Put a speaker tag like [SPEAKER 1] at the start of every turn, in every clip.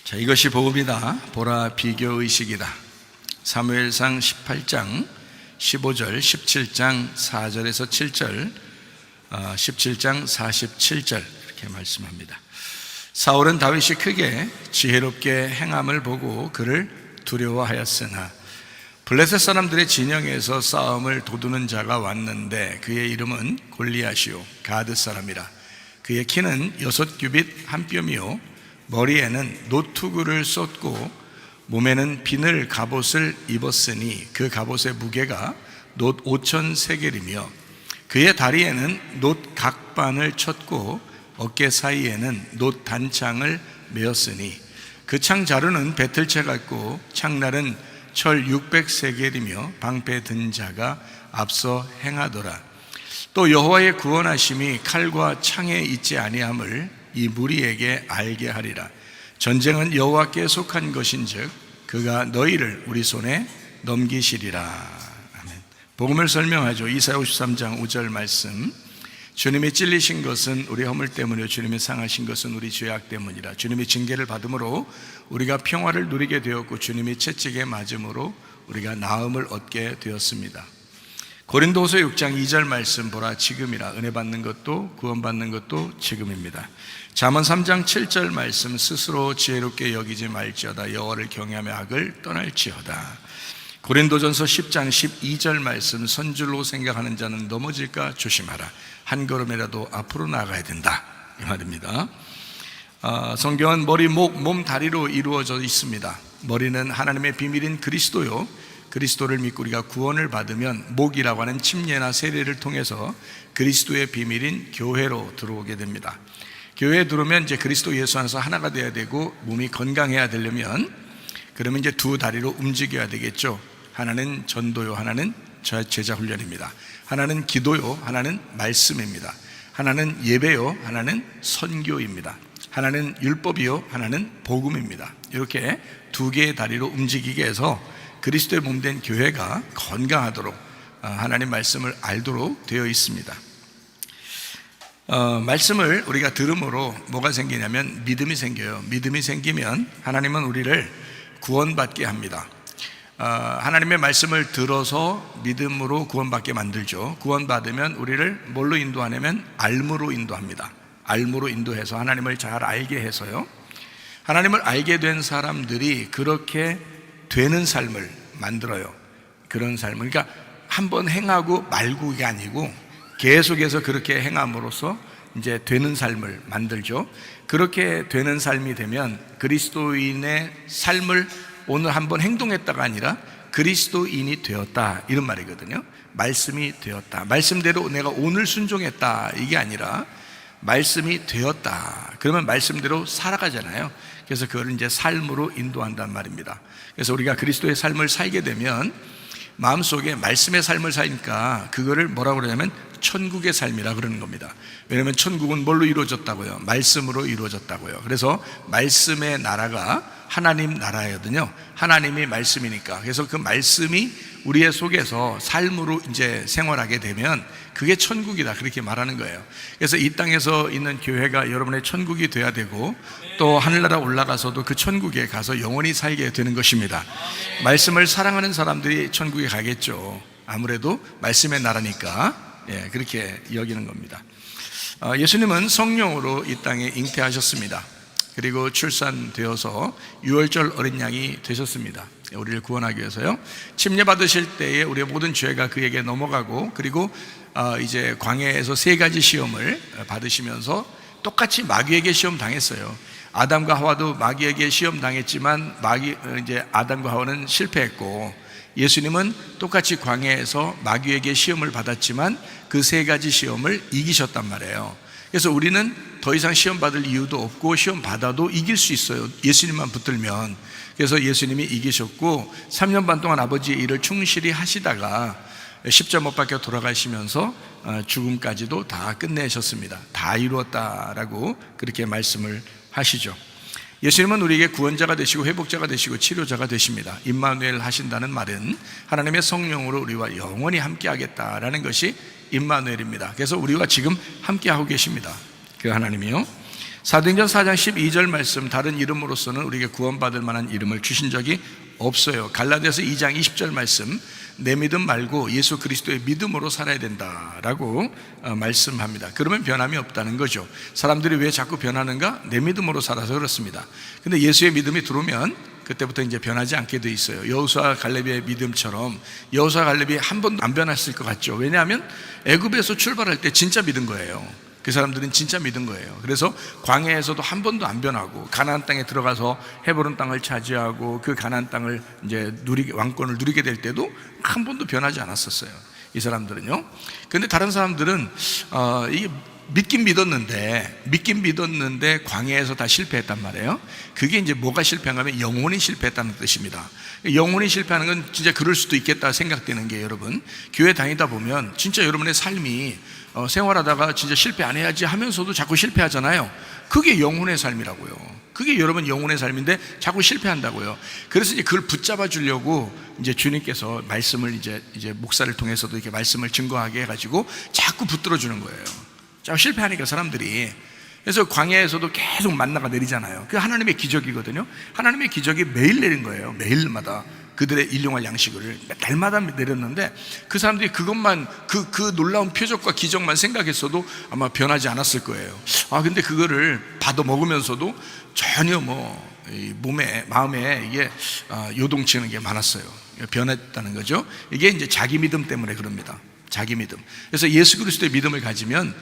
[SPEAKER 1] 자, 이것이 복음이다. 보라, 비교의식이다. 사무엘상 18장 15절, 17장 4절에서 7절, 17장 47절 이렇게 말씀합니다. 사울은 다윗이 크게 지혜롭게 행함을 보고 그를 두려워하였으나 블레셋 사람들의 진영에서 싸움을 도두는 자가 왔는데 그의 이름은 골리앗이요 가드 사람이라. 그의 키는 6규빗 한 뼘이요 머리에는 노투구를 쏟고 몸에는 비늘 갑옷을 입었으니 그 갑옷의 무게가 놋 5천 세겔이며 그의 다리에는 놋 각반을 쳤고 어깨 사이에는 놋 단창을 메었으니 그 창 자루는 배틀채 같고 창날은 철 600세겔이며 방패 든 자가 앞서 행하더라. 또 여호와의 구원하심이 칼과 창에 있지 아니함을 이 무리에게 알게 하리라. 전쟁은 여호와께 속한 것인즉 그가 너희를 우리 손에 넘기시리라. 아멘. 복음을 설명하죠. 이사야 53장 5절 말씀. 주님이 찔리신 것은 우리 허물 때문이요 주님이 상하신 것은 우리 죄악 때문이라. 주님이 징계를 받음으로 우리가 평화를 누리게 되었고 주님이 채찍에 맞음으로 우리가 나음을 얻게 되었습니다. 고린도후서 6장 2절 말씀 보라 지금이라. 은혜 받는 것도 구원받는 것도 지금입니다. 잠언 3장 7절 말씀 스스로 지혜롭게 여기지 말지어다. 여호와를 경외하며 악을 떠날지어다. 고린도전서 10장 12절 말씀 선줄로 생각하는 자는 넘어질까 조심하라. 한 걸음이라도 앞으로 나가야 된다 이 말입니다. 성경은 머리, 목, 몸, 다리로 이루어져 있습니다. 머리는 하나님의 비밀인 그리스도요 그리스도를 믿고 우리가 구원을 받으면 목이라고 하는 침례나 세례를 통해서 그리스도의 비밀인 교회로 들어오게 됩니다. 교회에 들어오면 이제 그리스도 예수 안에서 하나가 돼야 되고 몸이 건강해야 되려면 그러면 이제 두 다리로 움직여야 되겠죠. 하나는 전도요, 하나는 제자 훈련입니다. 하나는 기도요, 하나는 말씀입니다. 하나는 예배요, 하나는 선교입니다. 하나는 율법이요, 하나는 복음입니다. 이렇게 두 개의 다리로 움직이게 해서 그리스도의 몸된 교회가 건강하도록 하나님 말씀을 알도록 되어 있습니다. 말씀을 우리가 들음으로 뭐가 생기냐면 믿음이 생겨요. 믿음이 생기면 하나님은 우리를 구원받게 합니다. 하나님의 말씀을 들어서 믿음으로 구원받게 만들죠. 구원받으면 우리를 뭘로 인도하냐면 알므로 인도합니다. 알므로 인도해서 하나님을 잘 알게 해서요. 하나님을 알게 된 사람들이 그렇게 되는 삶을 만들어요. 그런 삶을, 그러니까 한번 행하고 말고가 아니고 계속해서 그렇게 행함으로써 이제 되는 삶을 만들죠. 그렇게 되는 삶이 되면 그리스도인의 삶을 오늘 한번 행동했다가 아니라 그리스도인이 되었다 이런 말이거든요. 말씀이 되었다. 말씀대로 내가 오늘 순종했다 이게 아니라 말씀이 되었다. 그러면 말씀대로 살아가잖아요. 그래서 그걸 이제 삶으로 인도한단 말입니다. 그래서 우리가 그리스도의 삶을 살게 되면 마음속에 말씀의 삶을 사니까 그거를 뭐라고 그러냐면 천국의 삶이라 그러는 겁니다. 왜냐하면 천국은 뭘로 이루어졌다고요? 말씀으로 이루어졌다고요. 그래서 말씀의 나라가 하나님 나라거든요. 하나님이 말씀이니까. 그래서 그 말씀이 우리의 속에서 삶으로 이제 생활하게 되면 그게 천국이다 그렇게 말하는 거예요. 그래서 이 땅에서 있는 교회가 여러분의 천국이 돼야 되고 또 하늘나라 올라가서도 그 천국에 가서 영원히 살게 되는 것입니다. 말씀을 사랑하는 사람들이 천국에 가겠죠. 아무래도 말씀의 나라니까 그렇게 여기는 겁니다. 예수님은 성령으로 이 땅에 잉태하셨습니다. 그리고 출산되어서 유월절 어린 양이 되셨습니다. 우리를 구원하기 위해서요. 침례 받으실 때에 우리의 모든 죄가 그에게 넘어가고 그리고 이제 광야에서 3가지 시험을 받으시면서 똑같이 마귀에게 시험 당했어요. 아담과 하와도 마귀에게 시험 당했지만 이제 아담과 하와는 실패했고 예수님은 똑같이 광야에서 마귀에게 시험을 받았지만 그 3가지 시험을 이기셨단 말이에요. 그래서 우리는 더 이상 시험 받을 이유도 없고 시험 받아도 이길 수 있어요. 예수님만 붙들면. 그래서 예수님이 이기셨고 3년 반 동안 아버지의 일을 충실히 하시다가 십자가 못 박혀 돌아가시면서 죽음까지도 다 끝내셨습니다. 다 이루었다라고 그렇게 말씀을 하시죠. 예수님은 우리에게 구원자가 되시고 회복자가 되시고 치료자가 되십니다. 임마누엘 하신다는 말은 하나님의 성령으로 우리와 영원히 함께 하겠다라는 것이 임마누엘입니다. 그래서 우리와 지금 함께 하고 계십니다. 그 하나님이요. 사도행전 4장 12절 말씀, 다른 이름으로서는 우리에게 구원받을 만한 이름을 주신 적이 없어요. 갈라디아서 2장 20절 말씀, 내 믿음 말고 예수 그리스도의 믿음으로 살아야 된다라고 말씀합니다. 그러면 변함이 없다는 거죠. 사람들이 왜 자꾸 변하는가? 내 믿음으로 살아서 그렇습니다. 근데 예수의 믿음이 들어오면 그때부터 이제 변하지 않게 돼 있어요. 여호수아 갈렙의 믿음처럼 여호수아 갈렙이 한 번도 안 변했을 것 같죠. 왜냐하면 애굽에서 출발할 때 진짜 믿은 거예요. 그 사람들은 진짜 믿은 거예요. 그래서 광야에서도 한 번도 안 변하고 가나안 땅에 들어가서 헤브론 땅을 차지하고 그 가나안 땅을 이제 왕권을 누리게 될 때도 한 번도 변하지 않았었어요. 이 사람들은요. 그런데 다른 사람들은 이게 믿긴 믿었는데 광야에서 다 실패했단 말이에요. 그게 이제 뭐가 실패한가 하면 영혼이 실패했다는 뜻입니다. 영혼이 실패하는 건 진짜 그럴 수도 있겠다 생각되는 게, 여러분 교회 다니다 보면 진짜 여러분의 삶이 생활하다가 진짜 실패 안 해야지 하면서도 자꾸 실패하잖아요. 그게 영혼의 삶이라고요. 그게 여러분 영혼의 삶인데 자꾸 실패한다고요. 그래서 이제 그걸 붙잡아 주려고 이제 주님께서 말씀을 이제 목사를 통해서도 이렇게 말씀을 증거하게 해가지고 자꾸 붙들어 주는 거예요. 자꾸 실패하니까 사람들이. 그래서 광야에서도 계속 만나가 내리잖아요. 그게 하나님의 기적이거든요. 하나님의 기적이 매일 내린 거예요. 매일마다 그들의 일용할 양식을 날마다 내렸는데 그 사람들이 그것만 그 놀라운 표적과 기적만 생각했어도 아마 변하지 않았을 거예요. 근데 그거를 받아 먹으면서도 전혀 마음에 이게 요동치는 게 많았어요. 변했다는 거죠. 이게 이제 자기 믿음 때문에 그럽니다. 자기 믿음. 그래서 예수 그리스도의 믿음을 가지면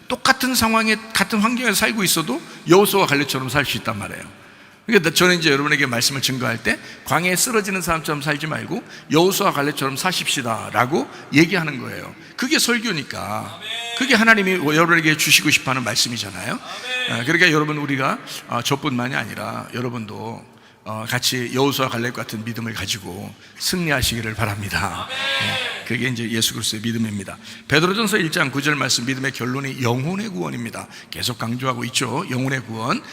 [SPEAKER 1] 똑같은 상황에 같은 환경에서 살고 있어도 여호수아와 갈렙처럼 살 수 있단 말이에요. 그러니까 저는 이제 여러분에게 말씀을 증거할 때 광야에 쓰러지는 사람처럼 살지 말고 여호수아와 갈렙처럼 사십시다 라고 얘기하는 거예요. 그게 설교니까, 그게 하나님이 여러분에게 주시고 싶어하는 말씀이잖아요. 그러니까 여러분, 우리가 저뿐만이 아니라 여러분도 같이 여호수아와 갈렙 같은 믿음을 가지고 승리하시기를 바랍니다. 그게 이제 예수 그리스도의 믿음입니다. 베드로전서 1장 9절 말씀, 믿음의 결론이 영혼의 구원입니다. 계속 강조하고 있죠. 영혼의 구원.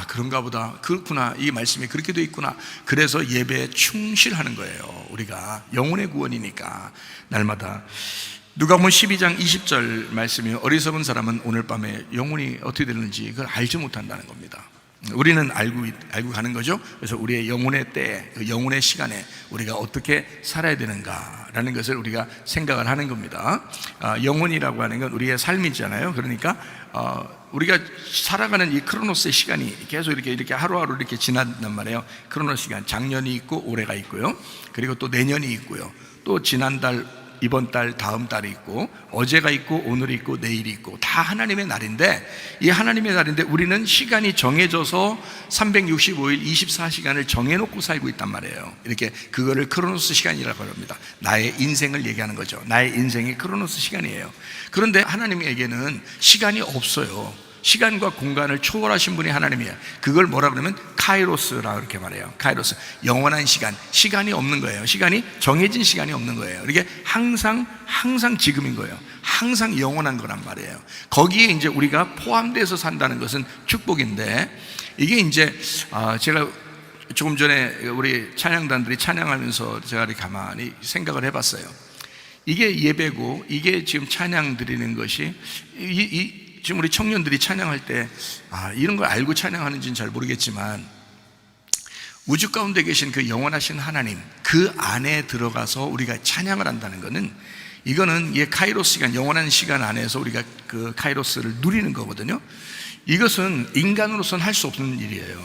[SPEAKER 1] 그런가 보다. 그렇구나. 이 말씀이 그렇게 되어 있구나. 그래서 예배에 충실하는 거예요. 우리가 영혼의 구원이니까 날마다. 누가복음 12장 20절 말씀이, 어리석은 사람은 오늘 밤에 영혼이 어떻게 되는지 그걸 알지 못한다는 겁니다. 우리는 알고 가는 거죠. 그래서 우리의 영혼의 때, 영혼의 시간에 우리가 어떻게 살아야 되는가라는 것을 우리가 생각을 하는 겁니다. 영혼이라고 하는 건 우리의 삶이잖아요. 그러니까 우리가 살아가는 이 크로노스의 시간이 계속 이렇게 하루하루 이렇게 지난단 말이에요. 크로노스 시간, 작년이 있고 올해가 있고요. 그리고 또 내년이 있고요. 또 지난달, 이번 달, 다음 달이 있고, 어제가 있고, 오늘이 있고, 내일이 있고, 다 하나님의 날인데, 이 하나님의 날인데 우리는 시간이 정해져서 365일 24시간을 정해놓고 살고 있단 말이에요. 이렇게 그거를 크로노스 시간이라고 합니다. 나의 인생을 얘기하는 거죠. 나의 인생이 크로노스 시간이에요. 그런데 하나님에게는 시간이 없어요. 시간과 공간을 초월하신 분이 하나님이에요. 그걸 뭐라 그러면 카이로스라고 이렇게 말해요. 카이로스, 영원한 시간. 시간이 없는 거예요. 시간이 정해진 시간이 없는 거예요. 이게 항상 지금인 거예요. 항상 영원한 거란 말이에요. 거기에 이제 우리가 포함돼서 산다는 것은 축복인데, 이게 이제 제가 조금 전에 우리 찬양단들이 찬양하면서 제가 이렇게 가만히 생각을 해봤어요. 이게 예배고, 이게 지금 찬양 드리는 것이 지금 우리 청년들이 찬양할 때 이런 걸 알고 찬양하는지는 잘 모르겠지만, 우주 가운데 계신 그 영원하신 하나님, 그 안에 들어가서 우리가 찬양을 한다는 것은, 이거는 카이로스 시간, 영원한 시간 안에서 우리가 그 카이로스를 누리는 거거든요. 이것은 인간으로서는 할 수 없는 일이에요.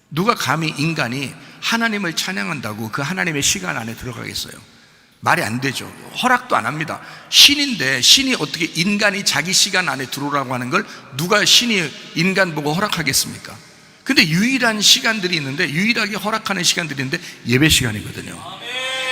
[SPEAKER 1] 누가 감히 인간이 하나님을 찬양한다고 그 하나님의 시간 안에 들어가겠어요? 말이 안 되죠. 허락도 안 합니다. 신인데, 신이 어떻게 인간이 자기 시간 안에 들어오라고 하는 걸 누가 신이 인간 보고 허락하겠습니까? 근데 유일한 시간들이 있는데, 유일하게 허락하는 시간들이 있는데 예배 시간이거든요.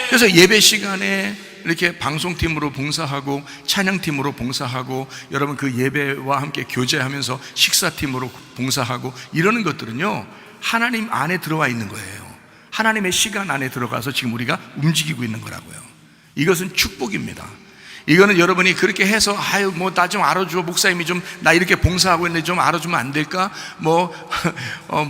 [SPEAKER 1] 그래서 예배 시간에 이렇게 방송팀으로 봉사하고 찬양팀으로 봉사하고, 여러분 그 예배와 함께 교제하면서 식사팀으로 봉사하고, 이러는 것들은요 하나님 안에 들어와 있는 거예요. 하나님의 시간 안에 들어가서 지금 우리가 움직이고 있는 거라고요. 이것은 축복입니다. 이거는 여러분이 그렇게 해서 나 좀 알아줘, 목사님이 좀 나 이렇게 봉사하고 있는데 좀 알아주면 안 될까?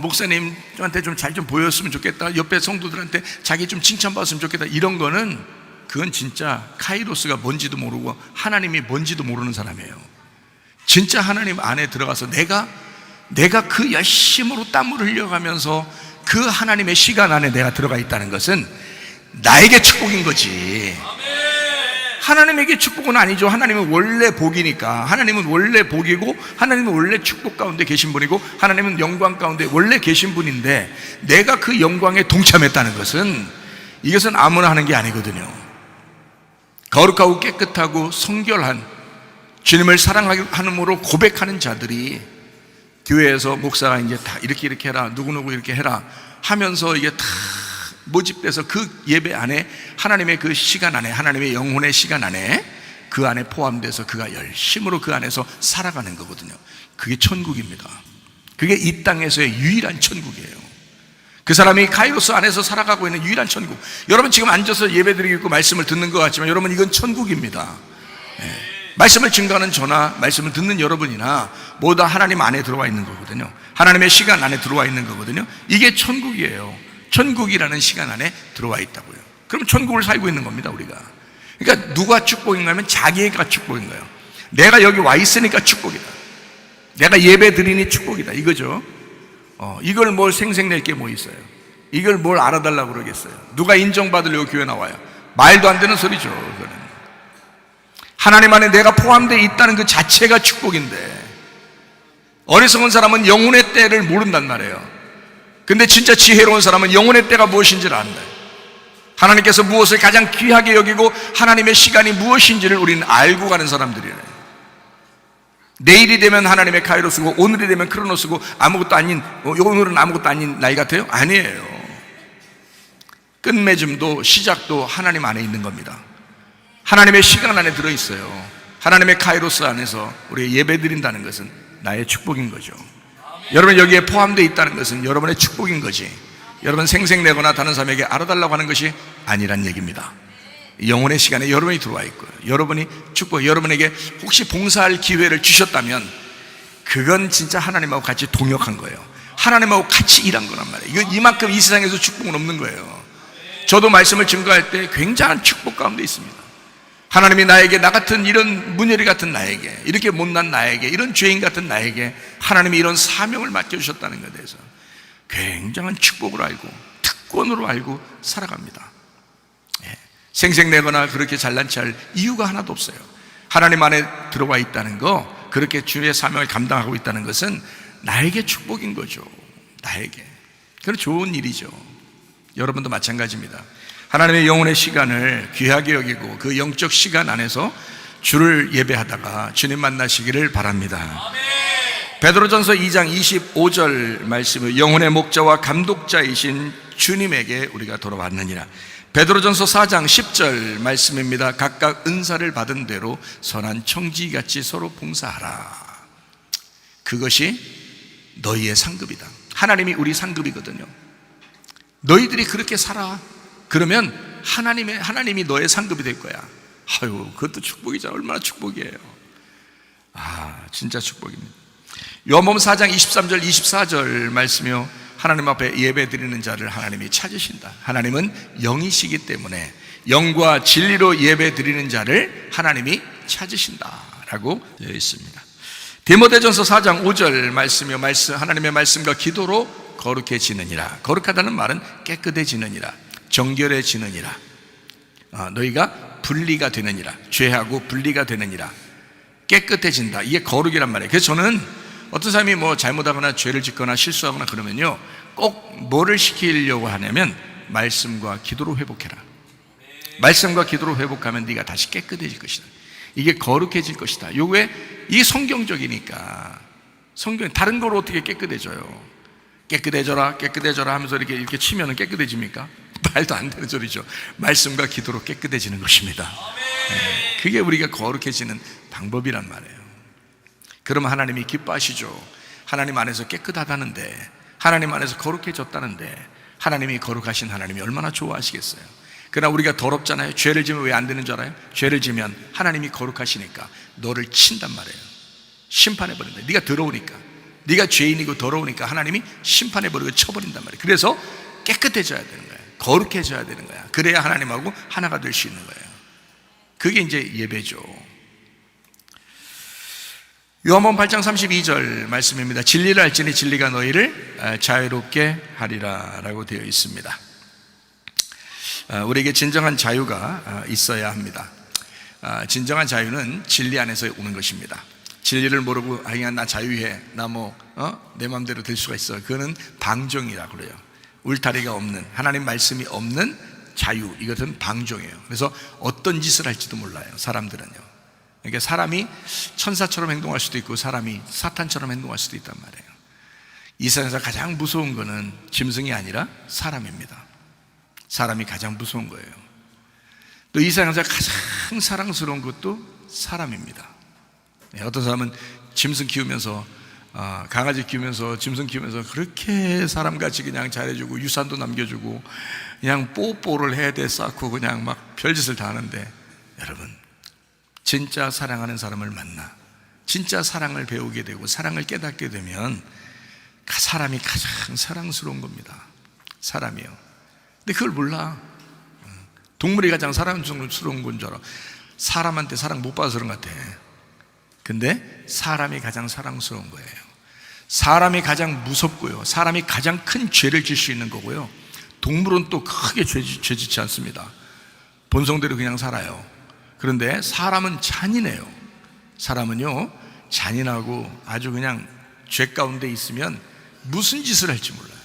[SPEAKER 1] 목사님한테 좀 잘 좀 보였으면 좋겠다, 옆에 성도들한테 자기 좀 칭찬받았으면 좋겠다, 이런 거는 그건 진짜 카이로스가 뭔지도 모르고 하나님이 뭔지도 모르는 사람이에요. 진짜 하나님 안에 들어가서 내가 내가 그 열심으로 땀을 흘려가면서 그 하나님의 시간 안에 내가 들어가 있다는 것은 나에게 축복인 거지. 하나님에게 축복은 아니죠. 하나님은 원래 복이니까. 하나님은 원래 복이고, 하나님은 원래 축복 가운데 계신 분이고, 하나님은 영광 가운데 원래 계신 분인데, 내가 그 영광에 동참했다는 것은, 이것은 아무나 하는 게 아니거든요. 거룩하고 깨끗하고 성결한 주님을 사랑함으로 고백하는 자들이 교회에서 목사가 이제 다 이렇게 해라, 누구누구 이렇게 해라 하면서 이게 다 모집돼서 그 예배 안에, 하나님의 그 시간 안에, 하나님의 영혼의 시간 안에, 그 안에 포함돼서 그가 열심으로 그 안에서 살아가는 거거든요. 그게 천국입니다. 그게 이 땅에서의 유일한 천국이에요. 그 사람이 카이로스 안에서 살아가고 있는 유일한 천국. 여러분 지금 앉아서 예배드리고 말씀을 듣는 것 같지만 여러분 이건 천국입니다. 말씀을 증거하는 저나 말씀을 듣는 여러분이나 모두 다 하나님 안에 들어와 있는 거거든요. 하나님의 시간 안에 들어와 있는 거거든요. 이게 천국이에요. 천국이라는 시간 안에 들어와 있다고요. 그럼 천국을 살고 있는 겁니다, 우리가. 그러니까 누가 축복인가 하면 자기가 축복인 거예요. 내가 여기 와 있으니까 축복이다. 내가 예배 드리니 축복이다, 이거죠. 이걸 뭘 생색낼 게 뭐 있어요? 이걸 뭘 알아달라고 그러겠어요? 누가 인정받으려고 교회 나와요? 말도 안 되는 소리죠, 그거는. 하나님 안에 내가 포함되어 있다는 그 자체가 축복인데, 어리석은 사람은 영혼의 때를 모른단 말이에요. 근데 진짜 지혜로운 사람은 영혼의 때가 무엇인지를 안다. 하나님께서 무엇을 가장 귀하게 여기고 하나님의 시간이 무엇인지를 우리는 알고 가는 사람들이에요. 내일이 되면 하나님의 카이로스고 오늘이 되면 크로노스고 아무것도 아닌, 오늘은 아무것도 아닌 나이 같아요? 아니에요. 끝맺음도 시작도 하나님 안에 있는 겁니다. 하나님의 시간 안에 들어있어요. 하나님의 카이로스 안에서 우리 예배드린다는 것은 나의 축복인 거죠. 여러분 여기에 포함되어 있다는 것은 여러분의 축복인 거지, 여러분 생색내거나 다른 사람에게 알아달라고 하는 것이 아니란 얘기입니다. 영혼의 시간에 여러분이 들어와 있고요. 여러분이 축복, 여러분에게 혹시 봉사할 기회를 주셨다면 그건 진짜 하나님하고 같이 동역한 거예요. 하나님하고 같이 일한 거란 말이에요. 이거 이만큼 이 세상에서 축복은 없는 거예요. 저도 말씀을 증거할 때 굉장한 축복 가운데 있습니다. 하나님이 나에게, 나 같은 이런 문열이 같은 나에게, 이렇게 못난 나에게, 이런 죄인 같은 나에게 하나님이 이런 사명을 맡겨주셨다는 것에 대해서 굉장한 축복을 알고 특권으로 알고 살아갑니다. 생색내거나 그렇게 잘난 체할 이유가 하나도 없어요. 하나님 안에 들어와 있다는 거, 그렇게 주의 사명을 감당하고 있다는 것은 나에게 축복인 거죠. 나에게. 그건 좋은 일이죠. 여러분도 마찬가지입니다. 하나님의 영혼의 시간을 귀하게 여기고 그 영적 시간 안에서 주를 예배하다가 주님 만나시기를 바랍니다. 베드로전서 2장 25절 말씀을, 영혼의 목자와 감독자이신 주님에게 우리가 돌아왔느니라. 베드로전서 4장 10절 말씀입니다. 각각 은사를 받은 대로 선한 청지기같이 서로 봉사하라. 그것이 너희의 상급이다. 하나님이 우리 상급이거든요. 너희들이 그렇게 살아. 그러면 하나님이 너의 상급이 될 거야. 아유, 그것도 축복이잖아. 얼마나 축복이에요. 진짜 축복입니다. 요한복음 4장 23절 24절 말씀이요, 하나님 앞에 예배 드리는 자를 하나님이 찾으신다. 하나님은 영이시기 때문에 영과 진리로 예배 드리는 자를 하나님이 찾으신다라고 되어 있습니다. 디모데전서 4장 5절 말씀이요, 하나님의 말씀과 기도로 거룩해지느니라. 거룩하다는 말은 깨끗해지느니라, 정결해지느니라, 너희가 분리가 되느니라, 죄하고 분리가 되느니라, 깨끗해진다. 이게 거룩이란 말이에요. 그래서 저는 어떤 사람이 뭐 잘못하거나 죄를 짓거나 실수하거나 그러면요, 꼭 뭐를 시키려고 하냐면 말씀과 기도로 회복해라. 말씀과 기도로 회복하면 네가 다시 깨끗해질 것이다. 이게 거룩해질 것이다. 요게 이게 성경적이니까. 다른 거로 어떻게 깨끗해져요? 깨끗해져라 깨끗해져라 하면서 이렇게 치면 깨끗해집니까? 말도 안 되는 소리죠. 말씀과 기도로 깨끗해지는 것입니다. 그게 우리가 거룩해지는 방법이란 말이에요. 그러면 하나님이 기뻐하시죠. 하나님 안에서 깨끗하다는데, 하나님 안에서 거룩해졌다는데, 하나님이 거룩하신 하나님이 얼마나 좋아하시겠어요. 그러나 우리가 더럽잖아요. 죄를 지면 왜 안 되는 줄 알아요? 죄를 지면 하나님이 거룩하시니까 너를 친단 말이에요. 심판해버린다. 네가 더러우니까, 네가 죄인이고 더러우니까 하나님이 심판해버리고 쳐버린단 말이에요. 그래서 깨끗해져야 되는 거예요. 거룩해져야 되는 거야. 그래야 하나님하고 하나가 될 수 있는 거예요. 그게 이제 예배죠. 요한복음 8장 32절 말씀입니다. 진리를 알지니 진리가 너희를 자유롭게 하리라 라고 되어 있습니다. 우리에게 진정한 자유가 있어야 합니다. 진정한 자유는 진리 안에서 오는 것입니다. 진리를 모르고 그냥 나 자유해, 나 내 마음대로 될 수가 있어, 그거는 방종이라고 그래요. 울타리가 없는, 하나님 말씀이 없는 자유, 이것은 방종이에요. 그래서 어떤 짓을 할지도 몰라요, 사람들은요. 그러니까 사람이 천사처럼 행동할 수도 있고 사람이 사탄처럼 행동할 수도 있단 말이에요. 이 세상에서 가장 무서운 거는 짐승이 아니라 사람입니다. 사람이 가장 무서운 거예요. 또 이 세상에서 가장 사랑스러운 것도 사람입니다. 어떤 사람은 짐승 키우면서, 강아지 키우면서, 짐승 키우면서 그렇게 사람같이 그냥 잘해주고 유산도 남겨주고 그냥 뽀뽀를 해대 쌓고 그냥 막 별짓을 다 하는데, 여러분, 진짜 사랑하는 사람을 만나 진짜 사랑을 배우게 되고 사랑을 깨닫게 되면 사람이 가장 사랑스러운 겁니다. 사람이요. 근데 그걸 몰라. 동물이 가장 사랑스러운 건 줄 알아. 사람한테 사랑 못 받아서 그런 것 같아. 근데 사람이 가장 사랑스러운 거예요. 사람이 가장 무섭고요, 사람이 가장 큰 죄를 질 수 있는 거고요. 동물은 또 크게 죄짓지 않습니다. 본성대로 그냥 살아요. 그런데 사람은 잔인해요. 사람은요, 잔인하고 아주 그냥 죄 가운데 있으면 무슨 짓을 할지 몰라요.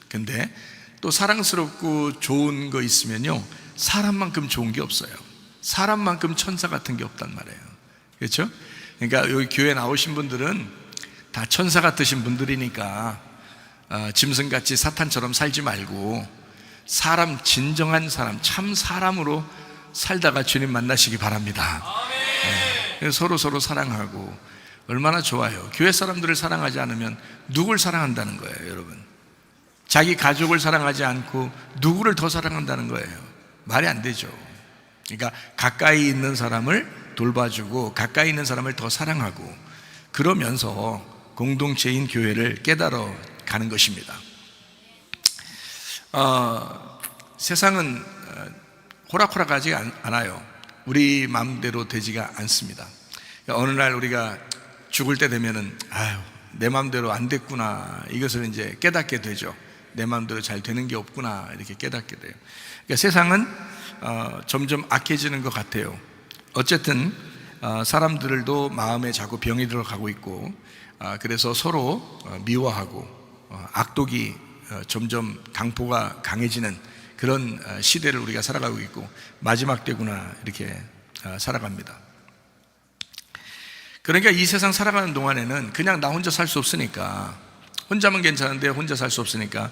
[SPEAKER 1] 근데 또 사랑스럽고 좋은 거 있으면요, 사람만큼 좋은 게 없어요. 사람만큼 천사 같은 게 없단 말이에요. 그렇죠? 그러니까 여기 교회 나오신 분들은 다 천사 같으신 분들이니까 짐승같이 사탄처럼 살지 말고 사람, 진정한 사람, 참 사람으로 살다가 주님 만나시기 바랍니다. 네. 서로 사랑하고 얼마나 좋아요. 교회 사람들을 사랑하지 않으면 누굴 사랑한다는 거예요, 여러분. 자기 가족을 사랑하지 않고 누구를 더 사랑한다는 거예요. 말이 안 되죠. 그러니까 가까이 있는 사람을 돌봐주고 가까이 있는 사람을 더 사랑하고 그러면서 공동체인 교회를 깨달아 가는 것입니다. 세상은 호락호락하지 않아요. 우리 마음대로 되지가 않습니다. 어느 날 우리가 죽을 때 되면은 내 마음대로 안 됐구나, 이것을 이제 깨닫게 되죠. 내 마음대로 잘 되는 게 없구나, 이렇게 깨닫게 돼요. 그러니까 세상은 점점 악해지는 것 같아요. 어쨌든 사람들도 마음에 자꾸 병이 들어가고 있고, 그래서 서로 미워하고 악독이 점점 강포가 강해지는 그런 시대를 우리가 살아가고 있고, 마지막 때구나 이렇게 살아갑니다. 그러니까 이 세상 살아가는 동안에는 그냥 나 혼자 살 수 없으니까, 혼자면 괜찮은데 혼자 살 수 없으니까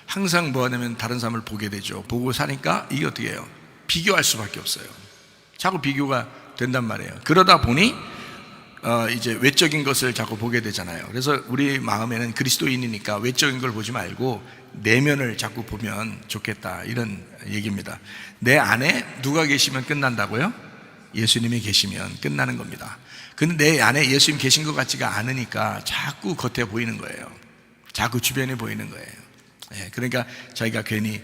[SPEAKER 1] 항상 뭐 하냐면 다른 사람을 보게 되죠. 보고 사니까 이게 어떻게 해요? 비교할 수밖에 없어요. 자꾸 비교가 된단 말이에요. 그러다 보니 이제 외적인 것을 자꾸 보게 되잖아요. 그래서 우리 마음에는 그리스도인이니까 외적인 걸 보지 말고 내면을 자꾸 보면 좋겠다, 이런 얘기입니다. 내 안에 누가 계시면 끝난다고요? 예수님이 계시면 끝나는 겁니다. 근데 내 안에 예수님 계신 것 같지가 않으니까 자꾸 겉에 보이는 거예요. 자꾸 주변에 보이는 거예요. 그러니까 자기가 괜히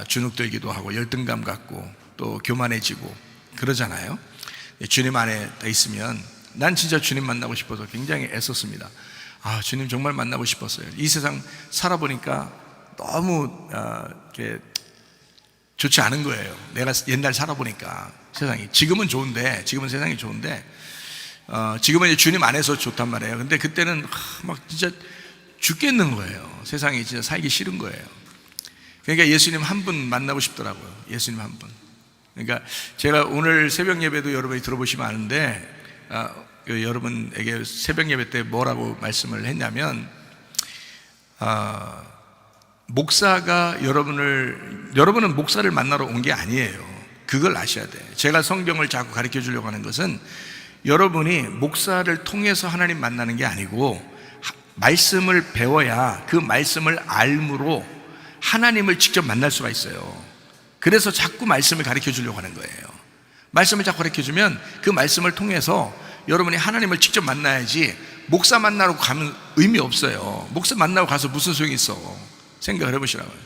[SPEAKER 1] 주눅들기도 하고 열등감 갖고 또 교만해지고 그러잖아요. 주님 안에 다 있으면, 난 진짜 주님 만나고 싶어서 굉장히 애썼습니다. 주님 정말 만나고 싶었어요. 이 세상 살아보니까 너무 좋지 않은 거예요. 내가 옛날 살아보니까 세상이, 지금은 좋은데, 지금은 세상이 좋은데 지금은 이제 주님 안에서 좋단 말이에요. 근데 그때는 막 진짜 죽겠는 거예요. 세상이 진짜 살기 싫은 거예요. 그러니까 예수님 한 분 만나고 싶더라고요. 예수님 한 분. 그러니까 제가 오늘 새벽 예배도 여러분이 들어보시면 아는데, 여러분에게 새벽 예배 때 뭐라고 말씀을 했냐면, 목사가 여러분은 목사를 만나러 온 게 아니에요. 그걸 아셔야 돼요. 제가 성경을 자꾸 가르쳐 주려고 하는 것은 여러분이 목사를 통해서 하나님 만나는 게 아니고, 말씀을 배워야 그 말씀을 알므로 하나님을 직접 만날 수가 있어요. 그래서 자꾸 말씀을 가르쳐 주려고 하는 거예요. 말씀을 자꾸 가르쳐 주면 그 말씀을 통해서 여러분이 하나님을 직접 만나야지, 목사 만나러 가면 의미 없어요. 목사 만나고 가서 무슨 소용이 있어? 생각을 해보시라고요.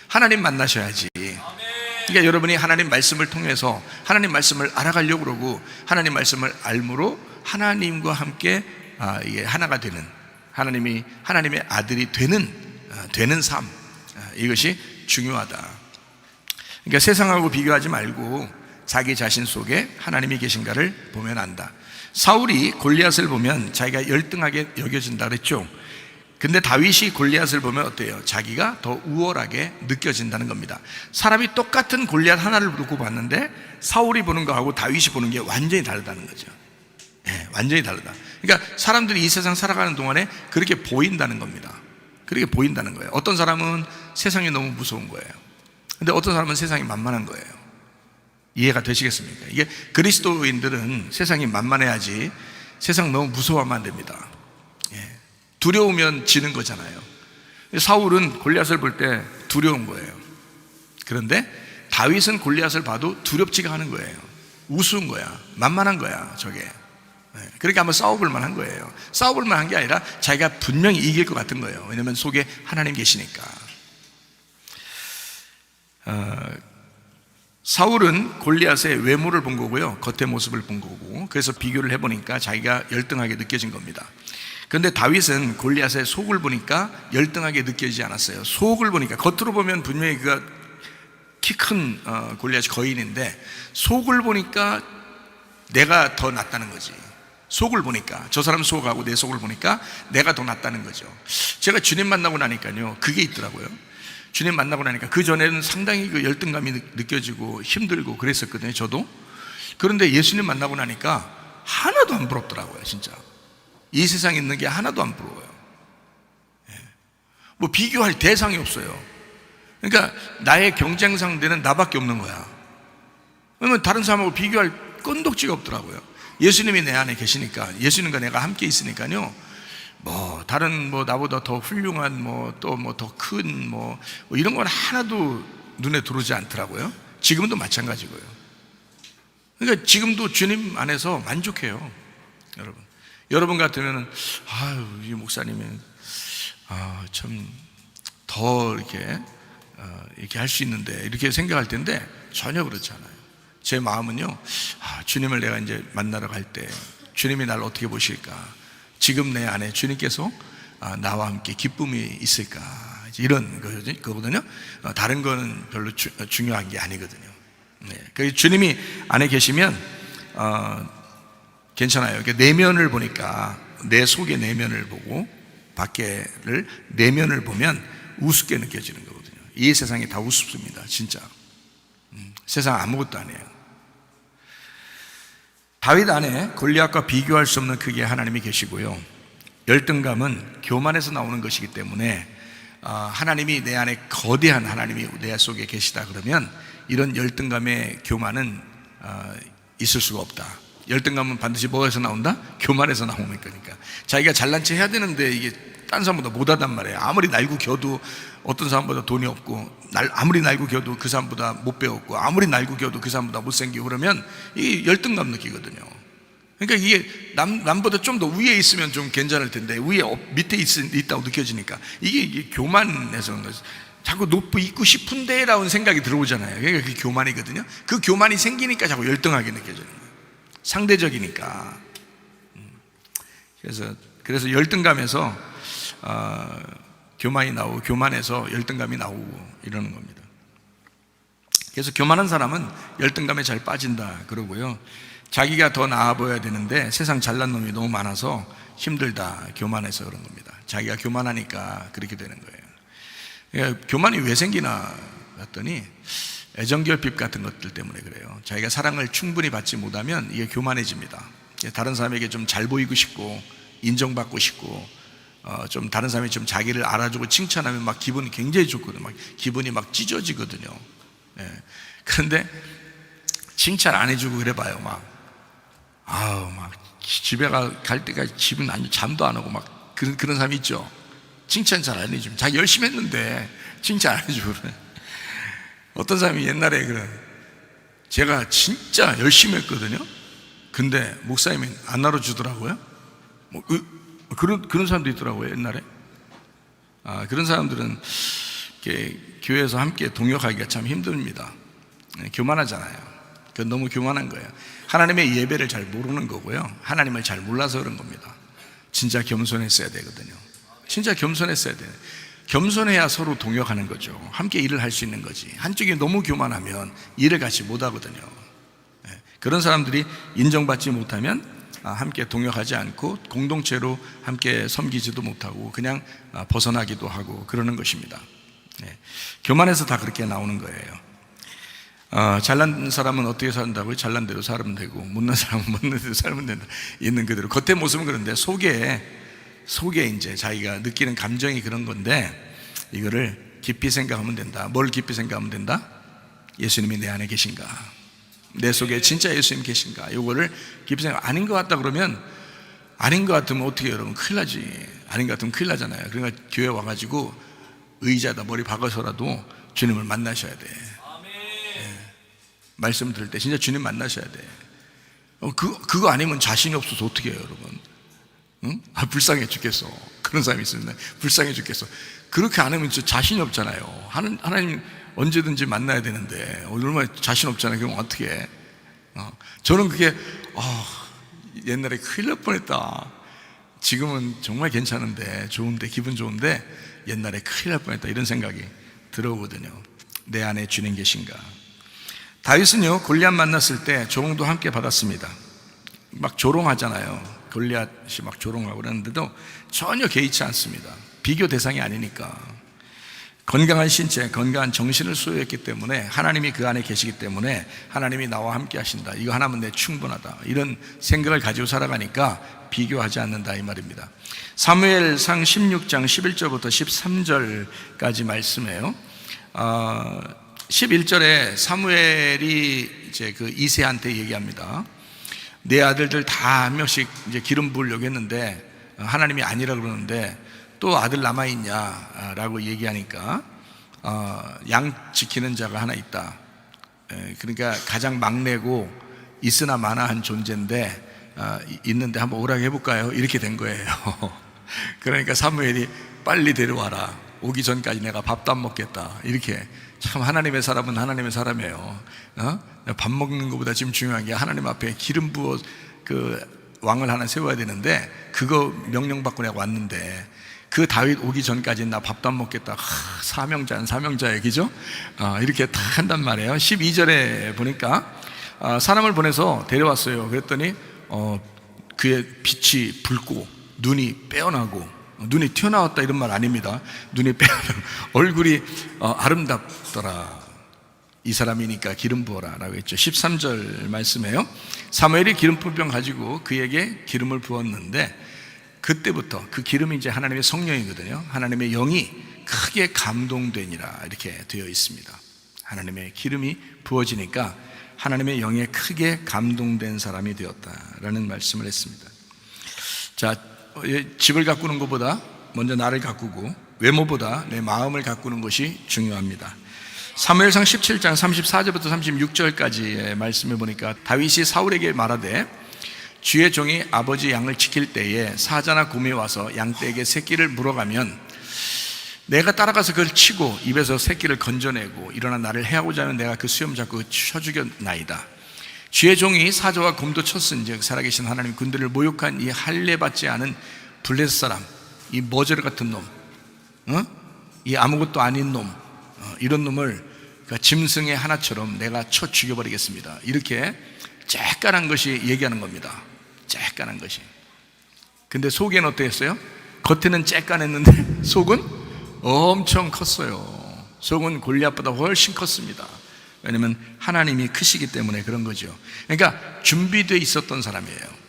[SPEAKER 1] 하나님 만나셔야지. 그러니까 여러분이 하나님 말씀을 통해서 하나님 말씀을 알아가려고 그러고, 하나님 말씀을 알므로 하나님과 함께 이게 하나가 되는, 하나님의 아들이 되는 삶, 이것이 중요하다. 그러니까 세상하고 비교하지 말고 자기 자신 속에 하나님이 계신가를 보면 안다. 사울이 골리앗을 보면 자기가 열등하게 여겨진다 그랬죠. 근데 다윗이 골리앗을 보면 어때요? 자기가 더 우월하게 느껴진다는 겁니다. 사람이 똑같은 골리앗 하나를 두고 봤는데 사울이 보는 거하고 다윗이 보는 게 완전히 다르다는 거죠. 완전히 다르다. 그러니까 사람들이 이 세상 살아가는 동안에 그렇게 보인다는 겁니다. 그렇게 보인다는 거예요. 어떤 사람은 세상이 너무 무서운 거예요. 근데 어떤 사람은 세상이 만만한 거예요. 이해가 되시겠습니까? 이게 그리스도인들은 세상이 만만해야지 세상 너무 무서워하면 안 됩니다. 두려우면 지는 거잖아요. 사울은 골리앗을 볼 때 두려운 거예요. 그런데 다윗은 골리앗을 봐도 두렵지가 않은 거예요. 우스운 거야. 만만한 거야, 저게. 그러니까 한번 싸워볼 만한 거예요. 싸워볼 만한 게 아니라 자기가 분명히 이길 것 같은 거예요. 왜냐하면 속에 하나님 계시니까. 사울은 골리앗의 외모를 본 거고요, 겉의 모습을 본 거고, 그래서 비교를 해보니까 자기가 열등하게 느껴진 겁니다. 그런데 다윗은 골리앗의 속을 보니까 열등하게 느껴지지 않았어요. 속을 보니까, 겉으로 보면 분명히 그가 키 큰 골리앗이 거인인데 속을 보니까 내가 더 낫다는 거지. 속을 보니까, 저 사람 속하고 내 속을 보니까 내가 더 낫다는 거죠. 제가 주님 만나고 나니까요, 그게 있더라고요. 주님 만나고 나니까, 그 전에는 상당히 그 열등감이 느껴지고 힘들고 그랬었거든요, 저도. 그런데 예수님 만나고 나니까 하나도 안 부럽더라고요, 진짜. 이 세상에 있는 게 하나도 안 부러워요. 뭐 비교할 대상이 없어요. 그러니까 나의 경쟁 상대는 나밖에 없는 거야. 왜냐면 다른 사람하고 비교할 끈덕지가 없더라고요. 예수님이 내 안에 계시니까, 예수님과 내가 함께 있으니까요, 뭐 다른 뭐 나보다 더 훌륭한 뭐 또 뭐 더 큰 뭐 이런 건 하나도 눈에 들어오지 않더라고요. 지금도 마찬가지고요. 그러니까 지금도 주님 안에서 만족해요, 여러분 같으면은 아유, 이 목사님은 참 더 이렇게 할 수 있는데 이렇게 생각할 텐데 전혀 그렇지 않아요. 제 마음은요, 주님을 내가 이제 만나러 갈 때 주님이 나를 어떻게 보실까? 지금 내 안에 주님께서 나와 함께 기쁨이 있을까? 이런 거거든요. 다른 거는 별로 중요한 게 아니거든요. 그 주님이 안에 계시면 괜찮아요. 내면을 보니까, 내 속의 내면을 보고 밖에를 내면을 보면 우습게 느껴지는 거거든요. 이 세상이 다 우습습니다, 진짜. 세상 아무것도 아니에요. 다윗 안에 골리앗과 비교할 수 없는 크기의 하나님이 계시고요, 열등감은 교만에서 나오는 것이기 때문에 하나님이 내 안에, 거대한 하나님이 내 속에 계시다 그러면 이런 열등감의 교만은 있을 수가 없다. 열등감은 반드시 뭐에서 나온다? 교만에서 나오는 거니까. 자기가 잘난 체 해야 되는데 이게 딴 사람보다 못하단 말이에요. 아무리 날고 겨도 어떤 사람보다 돈이 없고, 아무리 날고 겨도 그 사람보다 못 배웠고, 아무리 날고 겨도 그 사람보다 못생기고, 그러면 이 열등감 느끼거든요. 그러니까 이게 남보다 좀 더 위에 있으면 좀 괜찮을 텐데 밑에 있다고 느껴지니까 이게 교만에서 그런 거죠. 자꾸 높고 있고 싶은데 라는 생각이 들어오잖아요. 그러니까 그게 교만이거든요. 그 교만이 생기니까 자꾸 열등하게 느껴지는 거예요. 상대적이니까. 그래서 열등감에서 교만이 나오고, 교만에서 열등감이 나오고 이러는 겁니다. 그래서 교만한 사람은 열등감에 잘 빠진다 그러고요, 자기가 더 나아 보여야 되는데 세상 잘난 놈이 너무 많아서 힘들다, 교만해서 그런 겁니다. 자기가 교만하니까 그렇게 되는 거예요. 그러니까 교만이 왜 생기나 봤더니 애정결핍 같은 것들 때문에 그래요. 자기가 사랑을 충분히 받지 못하면 이게 교만해집니다. 다른 사람에게 좀 잘 보이고 싶고 인정받고 싶고, 좀 다른 사람이 좀 자기를 알아주고 칭찬하면 막 기분이 굉장히 좋거든요. 막 기분이 막 찢어지거든요. 그런데 칭찬 안 해주고 그래 봐요. 막 집에 갈 때까지 집은 잠도 안 오고 막 그런 사람이 있죠. 칭찬 잘 안 해주면, 자기 열심히 했는데 칭찬 안 해주고 그래. 어떤 사람이 옛날에 제가 진짜 열심히 했거든요. 근데 목사님이 안 나눠주더라고요. 그런 사람도 있더라고요, 옛날에. 그런 사람들은 교회에서 함께 동역하기가 참 힘듭니다. 교만하잖아요. 그건 너무 교만한 거예요. 하나님의 예배를 잘 모르는 거고요, 하나님을 잘 몰라서 그런 겁니다. 진짜 겸손했어야 되거든요. 진짜 겸손했어야 돼요. 겸손해야 서로 동역하는 거죠. 함께 일을 할 수 있는 거지. 한쪽이 너무 교만하면 일을 같이 못 하거든요. 그런 사람들이 인정받지 못하면 함께 동역하지 않고 공동체로 함께 섬기지도 못하고 그냥 벗어나기도 하고 그러는 것입니다. 교만해서 다 그렇게 나오는 거예요. 잘난 사람은 어떻게 산다고요? 잘난 대로 살면 되고, 못난 사람은 못난 대로 살면 된다. 있는 그대로. 겉에 모습은 그런데 속에 이제 자기가 느끼는 감정이 그런 건데, 이거를 깊이 생각하면 된다. 뭘 깊이 생각하면 된다? 예수님이 내 안에 계신가? 내 속에 진짜 예수님 계신가? 요거를 깊이 생각. 아닌 것 같다 그러면, 아닌 것 같으면 어떻게 해요, 여러분? 큰일 나지. 아닌 것 같으면 큰일 나잖아요. 그러니까 교회 와가지고 의자에다 머리 박아서라도 주님을 만나셔야 돼. 말씀 들을 때 진짜 주님 만나셔야 돼. 그거 아니면 자신이 없어서 어떻게 해요, 여러분? 응? 불쌍해 죽겠어. 그런 사람이 있으면 불쌍해 죽겠어. 그렇게 안 하면 진짜 자신이 없잖아요. 하나님 언제든지 만나야 되는데 얼마나 자신 없잖아요. 그럼 어떻게 해? 저는 그게 옛날에 큰일 날 뻔했다. 지금은 정말 괜찮은데, 좋은데, 기분 좋은데 옛날에 큰일 날 뻔했다, 이런 생각이 들어오거든요. 내 안에 주님 계신가? 다윗은요, 골리앗 만났을 때 조롱도 함께 받았습니다. 막 조롱하잖아요. 골리앗이 막 조롱하고 그러는데도 전혀 개의치 않습니다. 비교 대상이 아니니까. 건강한 신체, 건강한 정신을 소유했기 때문에, 하나님이 그 안에 계시기 때문에 하나님이 나와 함께 하신다, 이거 하나면 내 충분하다, 이런 생각을 가지고 살아가니까 비교하지 않는다, 이 말입니다. 사무엘상 16장 11절부터 13절까지 말씀이에요. 11절에 사무엘이 이제 그 이새한테 얘기합니다. 내 아들들 다 한 명씩 이제 기름 부으려고 했는데 하나님이 아니라 그러는데 또 아들 남아있냐라고 얘기하니까 양 지키는 자가 하나 있다. 그러니까 가장 막내고 있으나 마나한 존재인데 있는데 한번 오라고 해볼까요? 이렇게 된 거예요. 그러니까 사무엘이 빨리 데려와라, 오기 전까지 내가 밥도 안 먹겠다. 이렇게. 참 하나님의 사람은 하나님의 사람이에요. 밥 먹는 것보다 지금 중요한 게 하나님 앞에 기름 부어 그 왕을 하나 세워야 되는데, 그거 명령받고 내가 왔는데 그 다윗 오기 전까지 나 밥도 안 먹겠다. 사명자야, 그죠? 이렇게 다 한단 말이에요. 12절에 보니까 사람을 보내서 데려왔어요. 그랬더니 그의 빛이 붉고 눈이 빼어나고, 눈이 튀어나왔다 이런 말 아닙니다. 눈이 빼어나고 얼굴이 아름답더라. 이 사람이니까 기름 부어라 라고 했죠. 13절 말씀에요. 사무엘이 기름 부병 가지고 그에게 기름을 부었는데, 그때부터 그 기름이 이제 하나님의 성령이거든요. 하나님의 영이 크게 감동되니라, 이렇게 되어 있습니다. 하나님의 기름이 부어지니까 하나님의 영에 크게 감동된 사람이 되었다라는 말씀을 했습니다. 자, 집을 가꾸는 것보다 먼저 나를 가꾸고 외모보다 내 마음을 가꾸는 것이 중요합니다. 사무엘상 17장 34절부터 36절까지의 말씀을 보니까 다윗이 사울에게 말하되, 주의 종이 아버지 양을 지킬 때에 사자나 곰이 와서 양떼에게 새끼를 물어가면 내가 따라가서 그걸 치고 입에서 새끼를 건져내고 일어나 나를 해하고자 하면 내가 그 수염 잡고 쳐 죽였나이다. 주의 종이 사자와 곰도 쳤은즉 살아계신 하나님 군대를 모욕한 이 할례받지 않은 블레셋 사람, 이 머저리 같은 놈, 이 아무것도 아닌 놈, 이런 놈을 짐승의 하나처럼 내가 쳐 죽여버리겠습니다. 이렇게 쬐깐한 것이 얘기하는 겁니다. 쬐깐한 것이. 근데 속에는 어땠어요? 겉에는 쬐깐했는데 속은 엄청 컸어요. 속은 골리앗보다 훨씬 컸습니다. 왜냐하면 하나님이 크시기 때문에 그런 거죠. 그러니까 준비되어 있었던 사람이에요.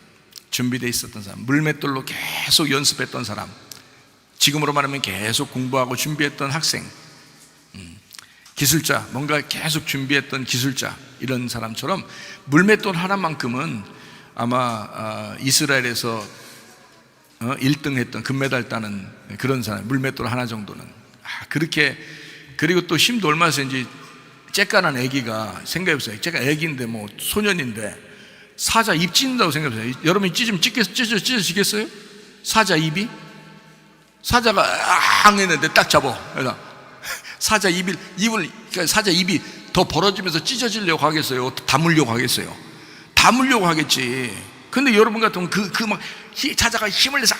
[SPEAKER 1] 준비되어 있었던 사람, 물맷돌로 계속 연습했던 사람, 지금으로 말하면 계속 공부하고 준비했던 학생, 기술자, 뭔가 계속 준비했던 기술자, 이런 사람처럼 물맷돌 하나만큼은 아마 이스라엘에서 1등 했던, 금메달 따는 그런 사람, 물맷돌 하나 정도는 그렇게. 그리고 또 힘도 얼마나 세는지, 쬐깐한 애기가 생각해보세요. 쬐깐 애기인데 뭐 소년인데 사자 입 찢는다고 생각해보세요. 여러분이 찢으면 찢어지겠어요? 사자 입이? 사자가 앙 했는데 딱 잡아. 그래서 사자 입을 그러니까 사자 입이 더 벌어지면서 찢어지려고 하겠어요? 다물려고 하겠어요? 다물려고 하겠지. 근데 여러분 같으면 막 찾아가 힘을 내서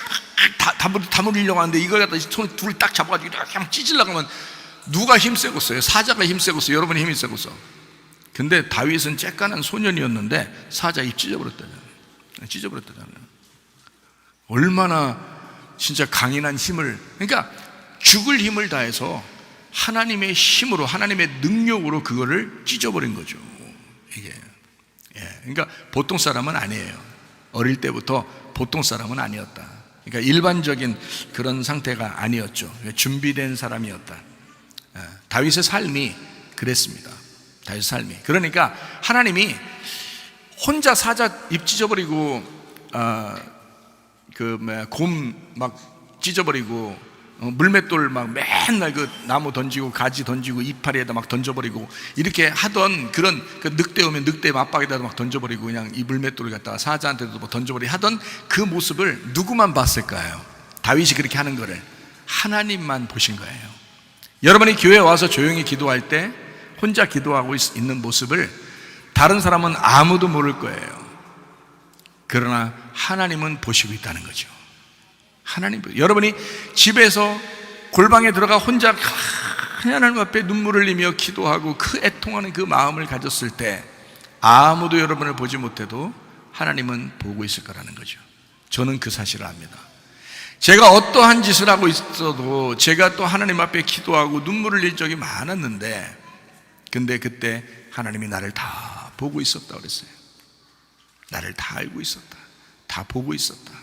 [SPEAKER 1] 다물리려고 하는데 이걸 갖다 손 둘 딱 잡아가지고 그냥 찢으려고 하면 누가 힘 세겠어요? 사자가 힘 세겠어요? 여러분이 힘이 세겠어? 근데 다윗은 쬐깐한 소년이었는데 사자 입 찢어버렸다잖아요. 얼마나 진짜 강인한 힘을, 그러니까 죽을 힘을 다해서 하나님의 힘으로, 하나님의 능력으로 그거를 찢어버린 거죠. 이게. 그러니까 보통 사람은 아니에요. 어릴 때부터 보통 사람은 아니었다. 그러니까 일반적인 그런 상태가 아니었죠. 준비된 사람이었다. 다윗의 삶이 그랬습니다. 다윗의 삶이. 그러니까 하나님이 혼자 사자 입 찢어버리고 곰 막 찢어버리고 물맷돌 막 맨날 그 나무 던지고 가지 던지고 이파리에다 막 던져버리고 이렇게 하던 그런 늑대 오면 늑대 맞박에다 막 던져버리고 그냥 이 물맷돌을 갖다가 사자한테도 뭐 던져버리고 하던 그 모습을 누구만 봤을까요? 다윗이 그렇게 하는 거를 하나님만 보신 거예요. 여러분이 교회에 와서 조용히 기도할 때 혼자 기도하고 있는 모습을 다른 사람은 아무도 모를 거예요. 그러나 하나님은 보시고 있다는 거죠. 여러분이 집에서 골방에 들어가 혼자 하나님 앞에 눈물을 흘리며 기도하고 그 애통하는 그 마음을 가졌을 때 아무도 여러분을 보지 못해도 하나님은 보고 있을 거라는 거죠. 저는 그 사실을 압니다. 제가 어떠한 짓을 하고 있어도 제가 또 하나님 앞에 기도하고 눈물을 흘릴 적이 많았는데, 근데 그때 하나님이 나를 다 보고 있었다 그랬어요. 나를 다 알고 있었다, 다 보고 있었다.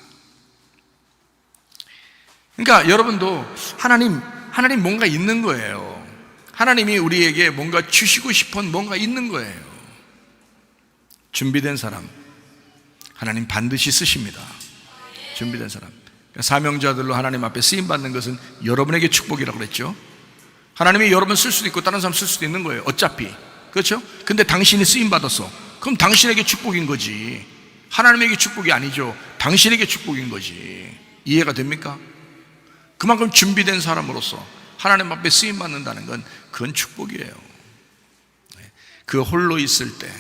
[SPEAKER 1] 그러니까 여러분도 하나님 뭔가 있는 거예요. 하나님이 우리에게 뭔가 주시고 싶은 뭔가 있는 거예요. 준비된 사람 하나님 반드시 쓰십니다. 준비된 사람. 사명자들로 하나님 앞에 쓰임받는 것은 여러분에게 축복이라고 그랬죠. 하나님이 여러분 쓸 수도 있고 다른 사람 쓸 수도 있는 거예요. 어차피. 그렇죠? 근데 당신이 쓰임받았어. 그럼 당신에게 축복인 거지. 하나님에게 축복이 아니죠. 당신에게 축복인 거지. 이해가 됩니까? 그만큼 준비된 사람으로서 하나님 앞에 쓰임받는다는 건 그건 축복이에요. 그 홀로 있을 때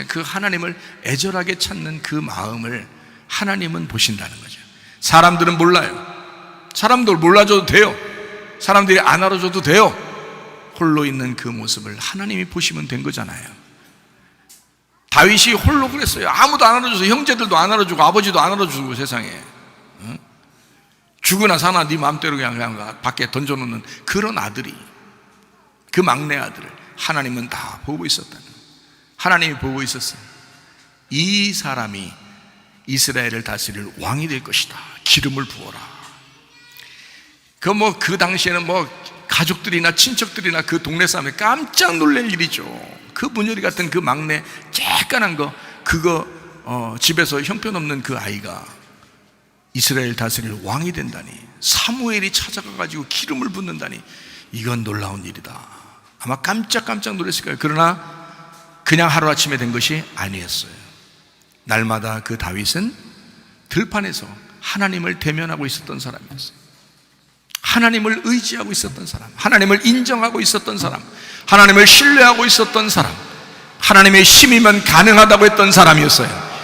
[SPEAKER 1] 그 하나님을 애절하게 찾는 그 마음을 하나님은 보신다는 거죠. 사람들은 몰라요. 사람들 몰라줘도 돼요. 사람들이 안 알아줘도 돼요. 홀로 있는 그 모습을 하나님이 보시면 된 거잖아요. 다윗이 홀로 그랬어요. 아무도 안 알아줘서, 형제들도 안 알아주고 아버지도 안 알아주고 세상에 죽으나 사나 네 마음대로 그냥 밖에 던져놓는 그런 아들이, 그 막내 아들을 하나님은 다 보고 있었다는 거예요. 하나님이 보고 있었어요. 이 사람이 이스라엘을 다스릴 왕이 될 것이다. 기름을 부어라. 그 당시에는 가족들이나 친척들이나 그 동네 사람이 깜짝 놀랄 일이죠. 그 문열이 같은 그 막내 쬐깐한 그거 집에서 형편없는 그 아이가 이스라엘 다스릴 왕이 된다니, 사무엘이 찾아가가지고 기름을 붓는다니, 이건 놀라운 일이다. 아마 깜짝 놀랐을 거예요. 그러나 그냥 하루아침에 된 것이 아니었어요. 날마다 그 다윗은 들판에서 하나님을 대면하고 있었던 사람이었어요. 하나님을 의지하고 있었던 사람, 하나님을 인정하고 있었던 사람, 하나님을 신뢰하고 있었던 사람, 하나님의 힘이면 가능하다고 했던 사람이었어요.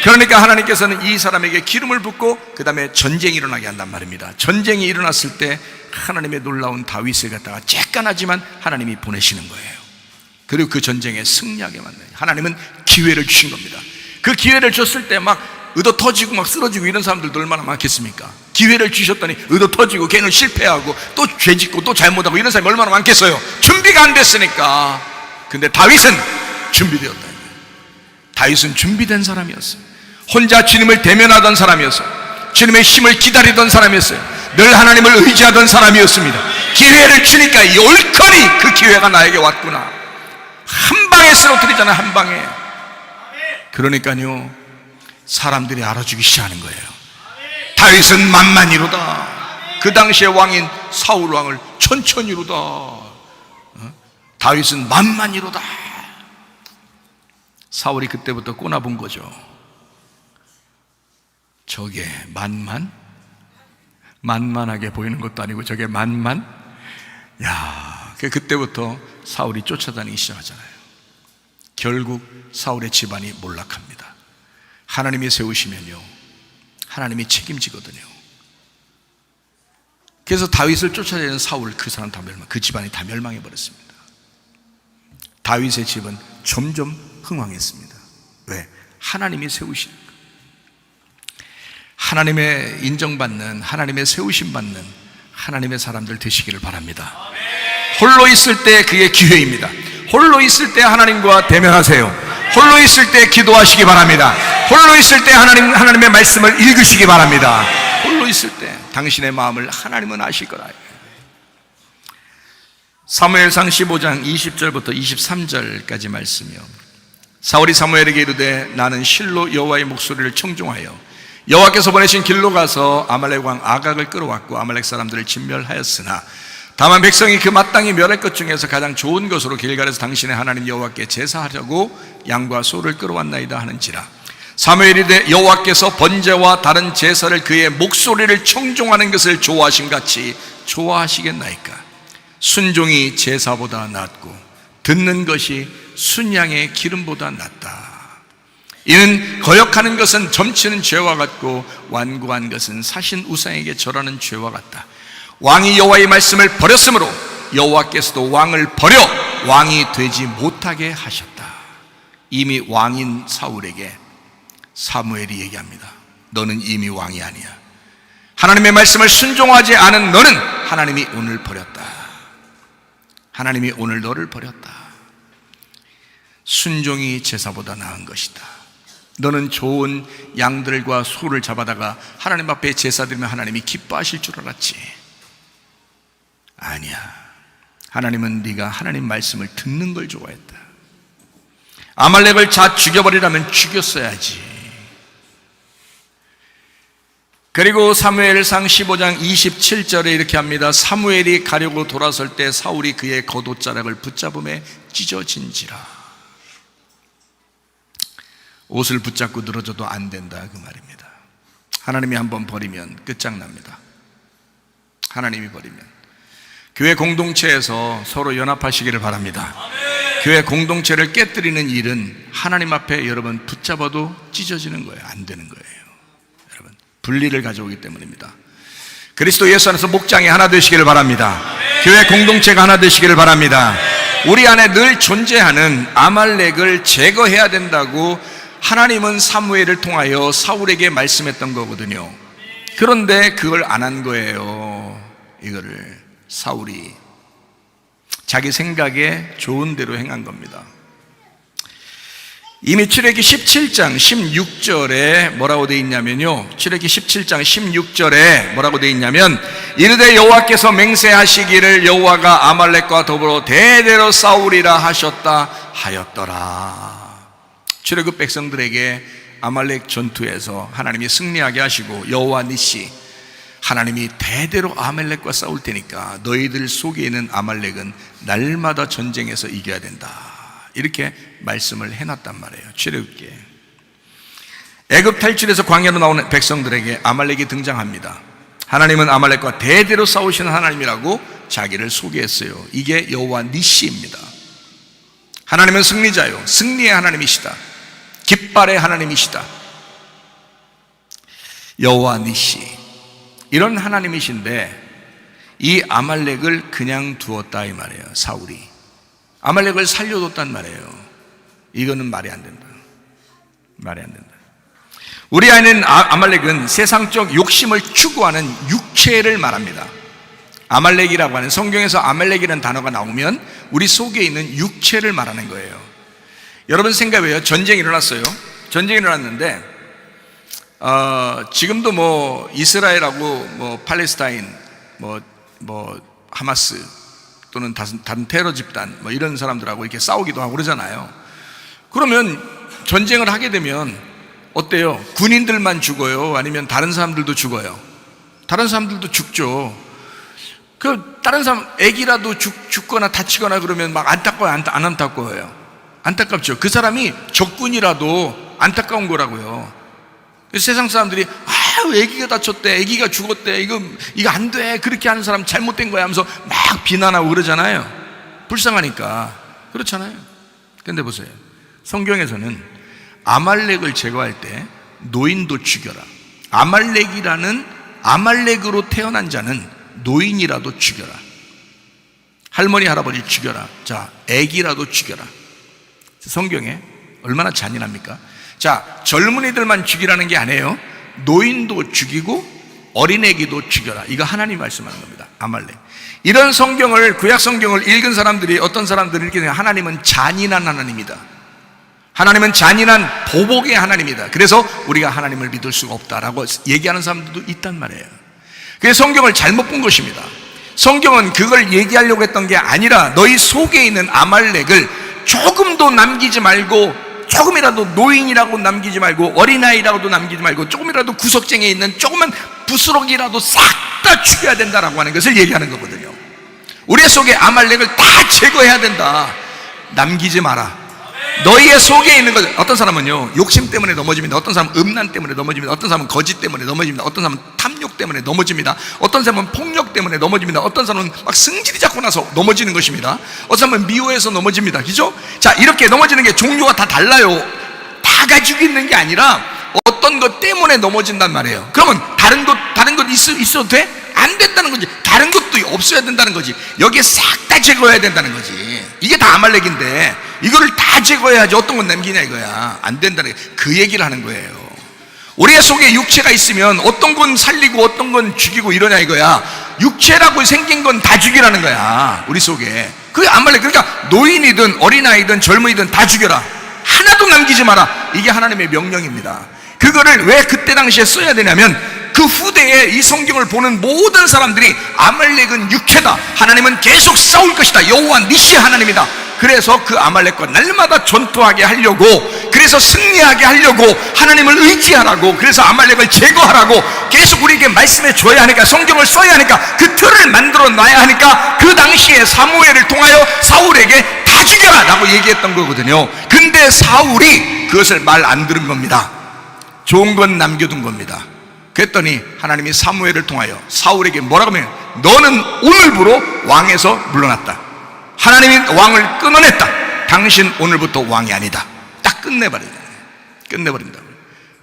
[SPEAKER 1] 그러니까 하나님께서는 이 사람에게 기름을 붓고 그 다음에 전쟁이 일어나게 한단 말입니다. 전쟁이 일어났을 때 하나님의 놀라운 다윗을 갖다가 쬐깐하지만 하나님이 보내시는 거예요. 그리고 그 전쟁에 승리하게 만나요. 하나님은 기회를 주신 겁니다. 그 기회를 줬을 때 막 의도 터지고 막 쓰러지고 이런 사람들도 얼마나 많겠습니까? 기회를 주셨더니 의도 터지고 걔는 실패하고 또 죄짓고 또 잘못하고 이런 사람이 얼마나 많겠어요? 준비가 안 됐으니까. 근데 다윗은 준비되었다. 다윗은 준비된 사람이었어요. 혼자 주님을 대면하던 사람이었어요. 주님의 힘을 기다리던 사람이었어요. 늘 하나님을 의지하던 사람이었습니다. 기회를 주니까 올커니 그 기회가 나에게 왔구나. 한 방에 쓰러뜨리잖아요. 한 방에. 그러니까요, 사람들이 알아주기 시작하는 거예요. 다윗은 만만이로다. 그 당시의 왕인 사울 왕을 천천히로다. 다윗은 만만이로다. 사울이 그때부터 꼬나본 거죠. 저게 만만하게 보이는 것도 아니고 저게 만만? 야, 그때부터 사울이 쫓아다니기 시작하잖아요. 결국 사울의 집안이 몰락합니다. 하나님이 세우시면요, 하나님이 책임지거든요. 그래서 다윗을 쫓아다니는 사울, 그 사람 다 그 집안이 다 멸망해 버렸습니다. 다윗의 집은 점점 흥왕했습니다. 왜? 하나님이 세우신, 하나님의 인정받는, 하나님의 세우심 받는 하나님의 사람들 되시기를 바랍니다. 홀로 있을 때 그게 기회입니다. 홀로 있을 때 하나님과 대면하세요. 홀로 있을 때 기도하시기 바랍니다. 홀로 있을 때 하나님의 말씀을 읽으시기 바랍니다. 홀로 있을 때 당신의 마음을 하나님은 아실 거라. 사무엘상 15장 20절부터 23절까지 말씀이요. 사울이 사무엘에게 이르되 나는 실로 여호와의 목소리를 청종하여 여호와께서 보내신 길로 가서 아말렉 왕 아각을 끌어왔고 아말렉 사람들을 진멸하였으나 다만 백성이 그 마땅히 멸할 것 중에서 가장 좋은 것으로 길갈에서 당신의 하나님 여호와께 제사하려고 양과 소를 끌어왔나이다 하는지라. 사무엘이 이르되 여호와께서 번제와 다른 제사를 그의 목소리를 청종하는 것을 좋아하신 같이 좋아하시겠나이까. 순종이 제사보다 낫고 듣는 것이 순양의 기름보다 낫다. 이는 거역하는 것은 점치는 죄와 같고 완고한 것은 사신 우상에게 절하는 죄와 같다. 왕이 여호와의 말씀을 버렸으므로 여호와께서도 왕을 버려 왕이 되지 못하게 하셨다. 이미 왕인 사울에게 사무엘이 얘기합니다. 너는 이미 왕이 아니야. 하나님의 말씀을 순종하지 않은 너는 하나님이 오늘 버렸다. 하나님이 오늘 너를 버렸다. 순종이 제사보다 나은 것이다. 너는 좋은 양들과 소를 잡아다가 하나님 앞에 제사 드리면 하나님이 기뻐하실 줄 알았지. 아니야. 하나님은 네가 하나님 말씀을 듣는 걸 좋아했다. 아말렉을 다 죽여버리라면 죽였어야지. 그리고 사무엘상 15장 27절에 이렇게 합니다. 사무엘이 가려고 돌아설 때 사울이 그의 겉옷자락을 붙잡음에 찢어진지라. 옷을 붙잡고 늘어져도 안 된다, 그 말입니다. 하나님이 한번 버리면 끝장납니다. 하나님이 버리면. 교회 공동체에서 서로 연합하시기를 바랍니다. 교회 공동체를 깨뜨리는 일은 하나님 앞에 여러분 붙잡아도 찢어지는 거예요. 안 되는 거예요. 여러분, 분리를 가져오기 때문입니다. 그리스도 예수 안에서 목장이 하나 되시기를 바랍니다. 교회 공동체가 하나 되시기를 바랍니다. 우리 안에 늘 존재하는 아말렉을 제거해야 된다고 하나님은 사무엘을 통하여 사울에게 말씀했던 거거든요. 그런데 그걸 안 한 거예요. 이거를 사울이 자기 생각에 좋은 대로 행한 겁니다. 이미 출애기 17장 16절에 뭐라고 되어 있냐면요, 출애기 17장 16절에 뭐라고 되어 있냐면 이르되 여호와께서 맹세하시기를 여호와가 아말렉과 더불어 대대로 싸우리라 하셨다 하였더라. 출애굽 백성들에게 아말렉 전투에서 하나님이 승리하게 하시고 여호와 니시, 하나님이 대대로 아말렉과 싸울 테니까 너희들 속에 있는 아말렉은 날마다 전쟁에서 이겨야 된다, 이렇게 말씀을 해놨단 말이에요. 출애굽기에. 애굽 탈출해서 광야로 나오는 백성들에게 아말렉이 등장합니다. 하나님은 아말렉과 대대로 싸우시는 하나님이라고 자기를 소개했어요. 이게 여호와 니시입니다. 하나님은 승리자요, 승리의 하나님이시다, 깃발의 하나님이시다. 여호와 니시, 이런 하나님이신데 이 아말렉을 그냥 두었다 이 말이에요. 사울이 아말렉을 살려뒀단 말이에요. 이거는 말이 안 된다. 말이 안 된다. 우리 안에는 아말렉은 세상적 욕심을 추구하는 육체를 말합니다. 아말렉이라고 하는, 성경에서 아말렉이라는 단어가 나오면 우리 속에 있는 육체를 말하는 거예요. 여러분 생각해요. 전쟁이 일어났어요. 전쟁이 일어났는데 지금도 뭐 이스라엘하고 뭐 팔레스타인, 뭐 하마스 또는 다른 테러 집단 뭐 이런 사람들하고 이렇게 싸우기도 하고 그러잖아요. 그러면 전쟁을 하게 되면 어때요? 군인들만 죽어요? 아니면 다른 사람들도 죽어요? 다른 사람들도 죽죠. 그 다른 사람 애기라도 죽거나 다치거나 그러면 막 안타까워요? 안 안타까워요? 안타깝죠. 그 사람이 적군이라도 안타까운 거라고요. 세상 사람들이 애기가 다쳤대, 애기가 죽었대, 이거 안 돼, 그렇게 하는 사람 잘못된 거야 하면서 막 비난하고 그러잖아요. 불쌍하니까. 그렇잖아요. 근데 보세요, 성경에서는 아말렉을 제거할 때 노인도 죽여라. 아말렉으로 태어난 자는 노인이라도 죽여라. 할머니 할아버지 죽여라. 자, 애기라도 죽여라. 성경에 얼마나 잔인합니까? 자, 젊은이들만 죽이라는 게 아니에요. 노인도 죽이고 어린애기도 죽여라. 이거 하나님 말씀하는 겁니다. 아말렉. 이런 성경을, 구약 성경을 읽은 사람들이, 어떤 사람들이 이렇게 생각해요. 하나님은 잔인한 하나님이다. 하나님은 잔인한 보복의 하나님이다. 그래서 우리가 하나님을 믿을 수가 없다라고 얘기하는 사람들도 있단 말이에요. 그래서 성경을 잘못 본 것입니다. 성경은 그걸 얘기하려고 했던 게 아니라 너희 속에 있는 아말렉을 조금도 남기지 말고, 조금이라도 노인이라고 남기지 말고, 어린아이라고도 남기지 말고, 조금이라도 구석쟁이에 있는 조그만 부스러기라도 싹 다 죽여야 된다라고 하는 것을 얘기하는 거거든요. 우리 속에 아말렉을 다 제거해야 된다. 남기지 마라. 너희의 속에 있는 것. 어떤 사람은요, 욕심 때문에 넘어집니다. 어떤 사람은 음란 때문에 넘어집니다. 어떤 사람은 거짓 때문에 넘어집니다. 어떤 사람은 탐욕 때문에 넘어집니다. 어떤 사람은 폭력 때문에 넘어집니다. 어떤 사람은 막 승질이 잡고 나서 넘어지는 것입니다. 어떤 사람은 미워해서 넘어집니다. 그죠? 자, 이렇게 넘어지는 게 종류가 다 달라요. 다 가지고 있는 게 아니라 어떤 것 때문에 넘어진단 말이에요. 그러면 다른 것 있어도 돼? 안 된다는 거지. 다른 것도 없어야 된다는 거지. 여기에 싹 다 제거해야 된다는 거지. 이게 다 아말렉인데 이거를 다 제거해야지 어떤 건 남기냐 이거야. 안 된다는 그 얘기를 하는 거예요. 우리 속에 육체가 있으면 어떤 건 살리고 어떤 건 죽이고 이러냐 이거야. 육체라고 생긴 건 다 죽이라는 거야. 우리 속에. 그게 아말렉. 그러니까 노인이든 어린아이든 젊은이든 다 죽여라. 하나도 남기지 마라. 이게 하나님의 명령입니다. 그거를 왜 그때 당시에 써야 되냐면 그 후대에 이 성경을 보는 모든 사람들이 아말렉은 육체다. 하나님은 계속 싸울 것이다. 여호와 니시 하나님이다. 그래서 그 아말렉과 날마다 전투하게 하려고, 그래서 승리하게 하려고 하나님을 의지하라고, 그래서 아말렉을 제거하라고 계속 우리에게 말씀해 줘야 하니까, 성경을 써야 하니까, 그 틀을 만들어 놔야 하니까 그 당시에 사무엘을 통하여 사울에게 다 죽여라 라고 얘기했던 거거든요. 근데 사울이 그것을 말 안 들은 겁니다. 좋은 건 남겨둔 겁니다. 그랬더니 하나님이 사무엘을 통하여 사울에게 뭐라고 하면, 너는 오늘부로 왕에서 물러났다. 하나님이 왕을 끊어냈다. 당신 오늘부터 왕이 아니다. 딱 끝내버린다.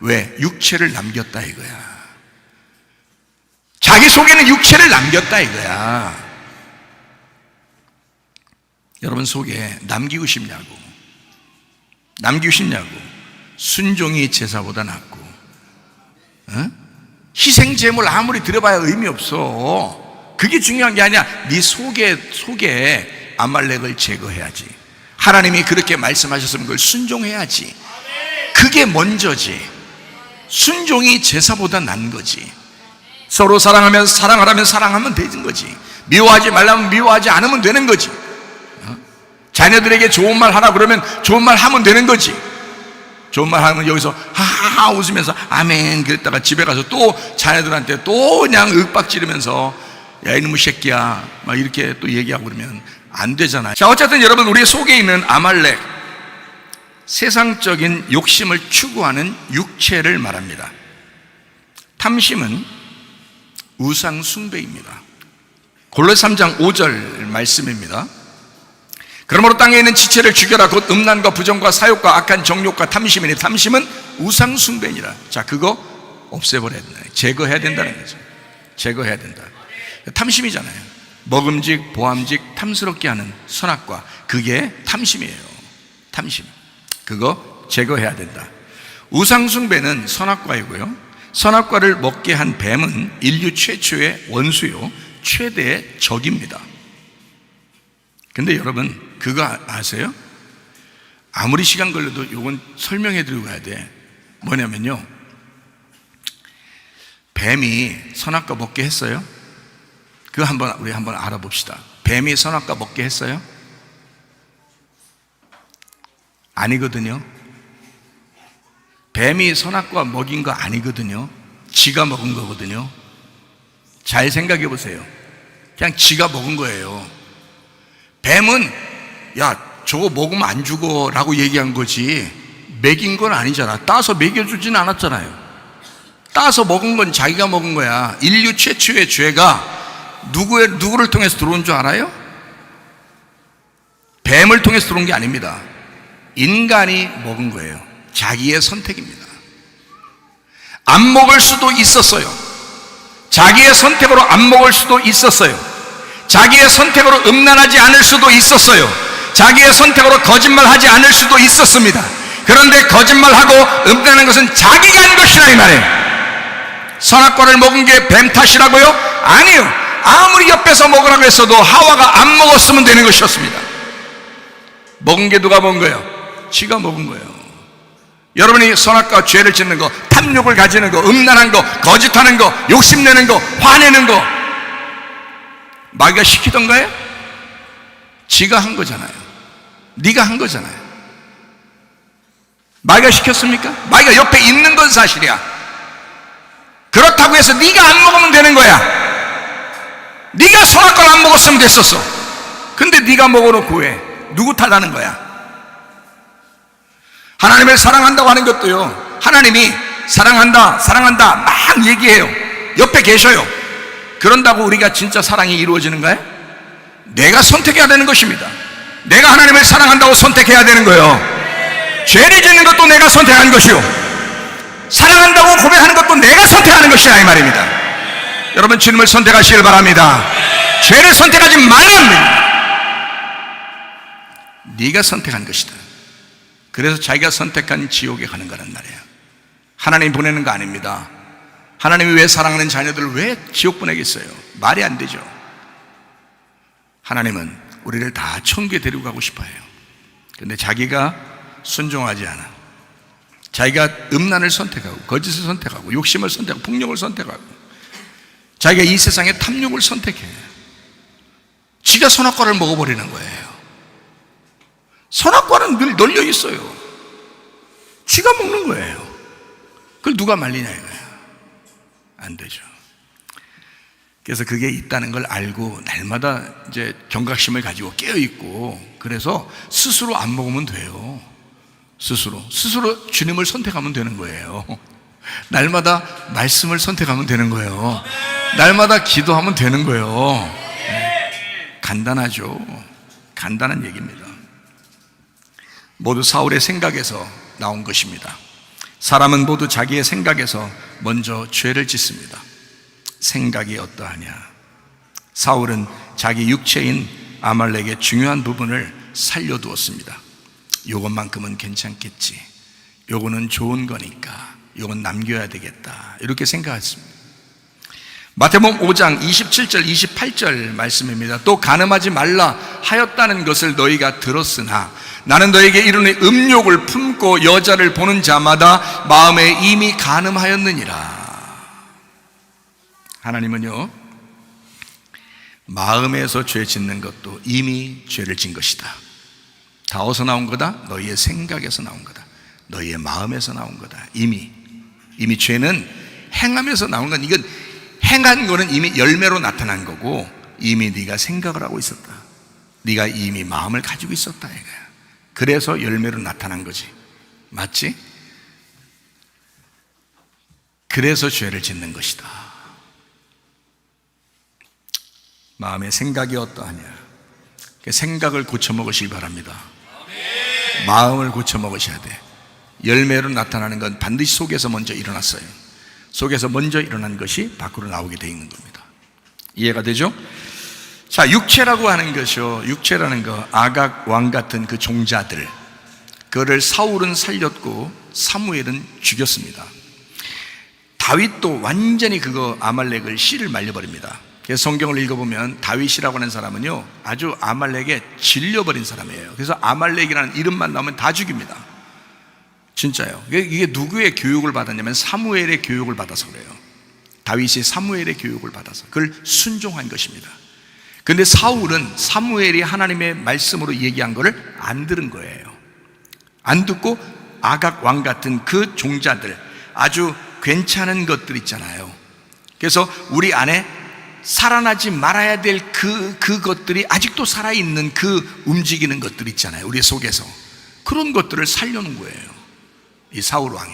[SPEAKER 1] 왜? 육체를 남겼다 이거야. 자기 속에는 육체를 남겼다 이거야. 여러분 속에 남기고 싶냐고. 순종이 제사보다 낫고, 희생제물 아무리 드려봐야 의미 없어. 그게 중요한 게 아니야. 네 속에 아말렉을 제거해야지. 하나님이 그렇게 말씀하셨으면 그걸 순종해야지. 그게 먼저지. 순종이 제사보다 난 거지. 서로 사랑하면 사랑하면 되는 거지. 미워하지 말라면 미워하지 않으면 되는 거지. 자녀들에게 좋은 말 하라 그러면 좋은 말 하면 되는 거지. 좋은 말 하면 여기서 하하 웃으면서 아멘 그랬다가 집에 가서 또 자녀들한테 또 그냥 윽박 지르면서 야 이놈의 새끼야 막 이렇게 또 얘기하고 그러면 안 되잖아요. 자, 어쨌든 여러분, 우리 속에 있는 아말렉, 세상적인 욕심을 추구하는 육체를 말합니다. 탐심은 우상 숭배입니다. 골로새 3장 5절 말씀입니다. 그러므로 땅에 있는 지체를 죽여라. 곧 음란과 부정과 사욕과 악한 정욕과 탐심이니 탐심은 우상 숭배니라. 자, 그거 없애버려야 된다. 제거해야 된다는 거죠. 제거해야 된다. 탐심이잖아요. 먹음직, 보암직, 탐스럽게 하는 선악과, 그게 탐심이에요. 탐심. 그거 제거해야 된다. 우상 숭배는 선악과이고요. 선악과를 먹게 한 뱀은 인류 최초의 원수요, 최대의 적입니다. 근데 여러분, 그거 아세요? 아무리 시간 걸려도 이건 설명해 드리고 가야 돼. 뭐냐면요, 뱀이 선악과 먹게 했어요? 그거 우리 한번 알아봅시다. 뱀이 선악과 먹게 했어요? 아니거든요. 뱀이 선악과 먹인 거 아니거든요. 지가 먹은 거거든요. 잘 생각해 보세요. 그냥 지가 먹은 거예요. 뱀은 야 저거 먹으면 안 죽어 라고 얘기한 거지 먹인 건 아니잖아. 따서 먹여주진 않았잖아요. 따서 먹은 건 자기가 먹은 거야. 인류 최초의 죄가 누구를 통해서 들어온 줄 알아요? 뱀을 통해서 들어온 게 아닙니다. 인간이 먹은 거예요. 자기의 선택입니다. 안 먹을 수도 있었어요. 자기의 선택으로 안 먹을 수도 있었어요. 자기의 선택으로 음란하지 않을 수도 있었어요. 자기의 선택으로 거짓말하지 않을 수도 있었습니다. 그런데 거짓말하고 음란한 것은 자기가 한 것이라 이 말이에요. 선악과를 먹은 게 뱀 탓이라고요? 아니요. 아무리 옆에서 먹으라고 했어도 하와가 안 먹었으면 되는 것이었습니다. 먹은 게 누가 먹은 거예요? 지가 먹은 거예요. 여러분이 선악과 죄를 짓는 거, 탐욕을 가지는 거, 음란한 거, 거짓하는 거, 욕심내는 거, 화내는 거 마귀가 시키던 거예요? 지가 한 거잖아요. 네가 한 거잖아요. 마귀가 시켰습니까? 마귀가 옆에 있는 건 사실이야. 그렇다고 해서 네가 안 먹으면 되는 거야. 네가 선악과를 안 먹었으면 됐었어. 근데 네가 먹어놓고 왜? 누구 탓하는 거야? 하나님을 사랑한다고 하는 것도요, 하나님이 사랑한다 사랑한다 막 얘기해요. 옆에 계셔요. 그런다고 우리가 진짜 사랑이 이루어지는 거예요? 내가 선택해야 되는 것입니다. 내가 하나님을 사랑한다고 선택해야 되는 거예요. 죄를 짓는 것도 내가 선택한 것이요, 사랑한다고 고백하는 것도 내가 선택하는 것이라 이 말입니다. 여러분, 주님을 선택하시길 바랍니다. 죄를 선택하지 말아야 합니다. 네가 선택한 것이다. 그래서 자기가 선택한 지옥에 가는 거란 말이에요. 하나님이 보내는 거 아닙니다. 하나님이 왜 사랑하는 자녀들을 왜 지옥 보내겠어요? 말이 안 되죠. 하나님은 우리를 다 천국에 데리고 가고 싶어요. 그런데 자기가 순종하지 않아. 자기가 음란을 선택하고 거짓을 선택하고 욕심을 선택하고 폭력을 선택하고 자기가 이 세상의 탐욕을 선택해요. 지가 선악과를 먹어버리는 거예요. 선악과는 늘 널려 있어요. 지가 먹는 거예요. 그걸 누가 말리냐 이거예요. 안 되죠. 그래서 그게 있다는 걸 알고 날마다 이제 경각심을 가지고 깨어 있고, 그래서 스스로 안 먹으면 돼요. 스스로 주님을 선택하면 되는 거예요. 날마다 말씀을 선택하면 되는 거예요. 날마다 기도하면 되는 거예요. 네. 간단하죠. 간단한 얘기입니다. 모두 사울의 생각에서 나온 것입니다. 사람은 모두 자기의 생각에서 먼저 죄를 짓습니다. 생각이 어떠하냐? 사울은 자기 육체인 아말렉의 중요한 부분을 살려두었습니다. 요것만큼은 괜찮겠지, 요거는 좋은 거니까 요건 남겨야 되겠다, 이렇게 생각했습니다. 마태복음 5장 27절 28절 말씀입니다. 또 간음하지 말라 하였다는 것을 너희가 들었으나 나는 너에게 이르노니 음욕을 품고 여자를 보는 자마다 마음에 이미 간음하였느니라. 하나님은요, 마음에서 죄 짓는 것도 이미 죄를 진 것이다. 다 어디서 나온 거다? 너희의 생각에서 나온 거다. 너희의 마음에서 나온 거다. 이미 죄는 행함에서 나온 건, 이건 행한 거는 이미 열매로 나타난 거고, 이미 네가 생각을 하고 있었다. 네가 이미 마음을 가지고 있었다 이거야. 그래서 열매로 나타난 거지. 맞지? 그래서 죄를 짓는 것이다. 마음의 생각이 어떠하냐? 생각을 고쳐먹으시기 바랍니다. 마음을 고쳐먹으셔야 돼. 열매로 나타나는 건 반드시 속에서 먼저 일어났어요. 속에서 먼저 일어난 것이 밖으로 나오게 되어 있는 겁니다. 이해가 되죠? 자, 육체라고 하는 것이요, 육체라는 거, 아각 왕 같은 그 종자들, 그거를 사울은 살렸고 사무엘은 죽였습니다. 다윗도 완전히 그거 아말렉을 씨를 말려버립니다. 그래서 성경을 읽어보면 다윗이라고 하는 사람은요, 아주 아말렉에 질려버린 사람이에요. 그래서 아말렉이라는 이름만 나오면 다 죽입니다. 진짜요. 이게 누구의 교육을 받았냐면 사무엘의 교육을 받아서 그래요. 다윗이 사무엘의 교육을 받아서 그걸 순종한 것입니다. 근데 사울은 사무엘이 하나님의 말씀으로 얘기한 거를 안 들은 거예요. 안 듣고 아각 왕 같은 그 종자들, 아주 괜찮은 것들 있잖아요. 그래서 우리 안에 살아나지 말아야 될 그것들이 아직도 살아있는 그 움직이는 것들 있잖아요. 우리 속에서 그런 것들을 살려놓은 거예요, 이 사울 왕이.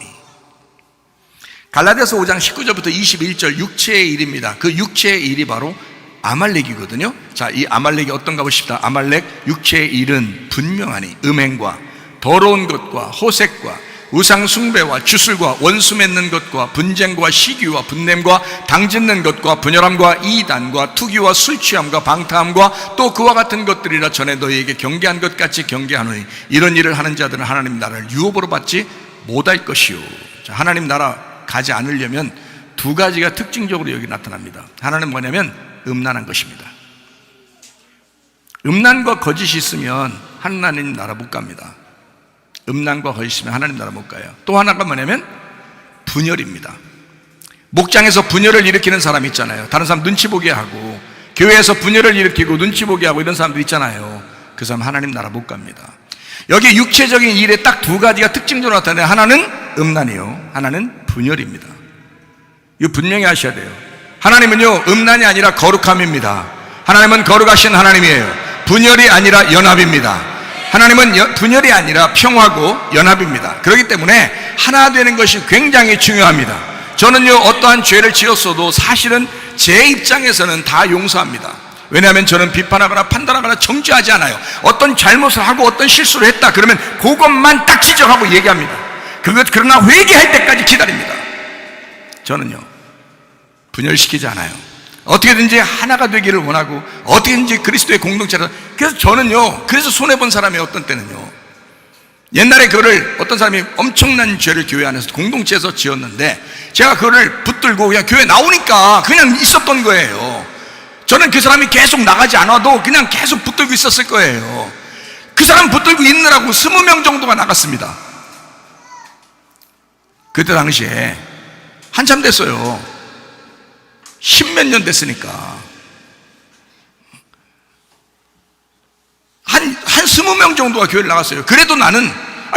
[SPEAKER 1] 갈라디아서 5장 19절부터 21절 육체의 일입니다. 그 육체의 일이 바로 아말렉이거든요. 자, 이 아말렉이 어떤가 보십시다. 아말렉 육체의 일은 분명하니 음행과 더러운 것과 호색과 우상 숭배와 주술과 원수 맺는 것과 분쟁과 시기와 분냄과 당짓는 것과 분열함과 이단과 투기와 술 취함과 방탕함과 또 그와 같은 것들이라 전에 너희에게 경계한 것 같이 경계하노니 이런 일을 하는 자들은 하나님 나라를 유업으로 받지 못할 것이요. 자, 하나님 나라 가지 않으려면 두 가지가 특징적으로 여기 나타납니다. 하나는 뭐냐면 음란한 것입니다. 음란과 거짓이 있으면 하나님 나라 못 갑니다. 음란과 거짓이 있으면 하나님 나라 못 가요. 또 하나가 뭐냐면 분열입니다. 목장에서 분열을 일으키는 사람 있잖아요. 다른 사람 눈치 보게 하고, 교회에서 분열을 일으키고 눈치 보게 하고 이런 사람들 있잖아요. 그 사람 하나님 나라 못 갑니다. 여기 육체적인 일에 딱 두 가지가 특징적으로 나타나요. 하나는 음란이요, 하나는 분열입니다. 이거 분명히 하셔야 돼요. 하나님은요, 음란이 아니라 거룩함입니다. 하나님은 거룩하신 하나님이에요. 분열이 아니라 연합입니다. 하나님은 분열이 아니라 평화고 연합입니다. 그렇기 때문에 하나 되는 것이 굉장히 중요합니다. 저는요, 어떠한 죄를 지었어도 사실은 제 입장에서는 다 용서합니다. 왜냐하면 저는 비판하거나 판단하거나 정죄하지 않아요. 어떤 잘못을 하고 어떤 실수를 했다 그러면 그것만 딱 지적하고 얘기합니다. 그러나 회개할 때까지 기다립니다. 저는요, 분열시키지 않아요. 어떻게든지 하나가 되기를 원하고 어떻게든지 그리스도의 공동체를. 그래서 저는요, 그래서 손해본 사람이 어떤 때는요, 옛날에 그거를 어떤 사람이 엄청난 죄를 교회 안에서 공동체에서 지었는데 제가 그거를 붙들고 그냥 교회 나오니까 그냥 있었던 거예요. 저는 그 사람이 계속 나가지 않아도 그냥 계속 붙들고 있었을 거예요. 그 사람 붙들고 있느라고 20명 정도가 나갔습니다. 그때 당시에 한참 됐어요. 10몇 년 됐으니까 한 20명 정도가 교회를 나갔어요. 그래도 나는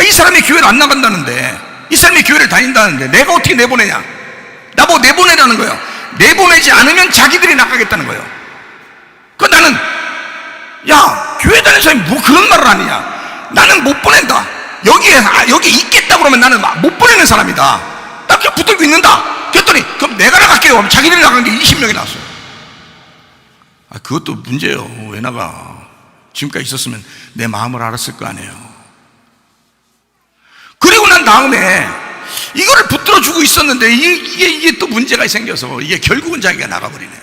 [SPEAKER 1] 이 사람이 교회를 안 나간다는데, 이 사람이 교회를 다닌다는데 내가 어떻게 내보내냐, 나보고 내보내라는 거예요. 내보내지 않으면 자기들이 나가겠다는 거예요. 그 나는, 야, 교회 다니는 사람이 뭐 그런 말을 하느냐, 나는 못 보낸다. 여기 있겠다 그러면 나는 못 보내는 사람이다. 딱 그냥 붙들고 있는다. 그랬더니 그럼 내가 나갈게요 하면 자기들이 나간 게 20명이 나왔어요. 그것도 문제예요. 왜 나가? 지금까지 있었으면 내 마음을 알았을 거 아니에요. 그리고 난 다음에 이거를 붙들어주고 있었는데 이게 또 문제가 생겨서 이게 결국은 자기가 나가버리네.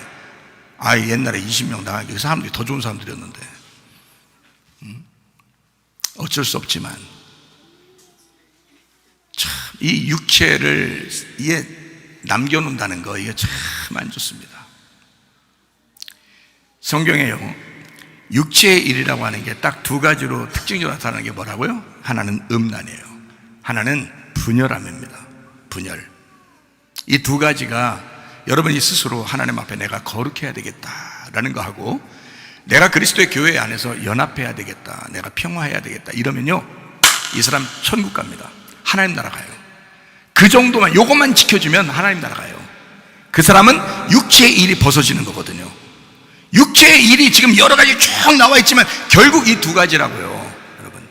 [SPEAKER 1] 옛날에 20명 나간 게 그 사람들이 더 좋은 사람들이었는데. 어쩔 수 없지만 참 이 육체를 이게 남겨놓는다는 거, 이게 참 안 좋습니다. 성경에요, 육체의 일이라고 하는 게 딱 두 가지로 특징적으로 나타나는 게 뭐라고요? 하나는 음란이에요, 하나는 분열함입니다. 분열. 이 두 가지가 여러분이 스스로 하나님 앞에 내가 거룩해야 되겠다라는 거 하고, 내가 그리스도의 교회 안에서 연합해야 되겠다, 내가 평화해야 되겠다 이러면요, 이 사람 천국 갑니다. 하나님 나라 가요. 그 정도만, 요것만 지켜주면 하나님 나라 가요. 그 사람은 육체의 일이 벗어지는 거거든요. 육체의 일이 지금 여러 가지 쭉 나와 있지만 결국 이 두 가지라고요. 여러분,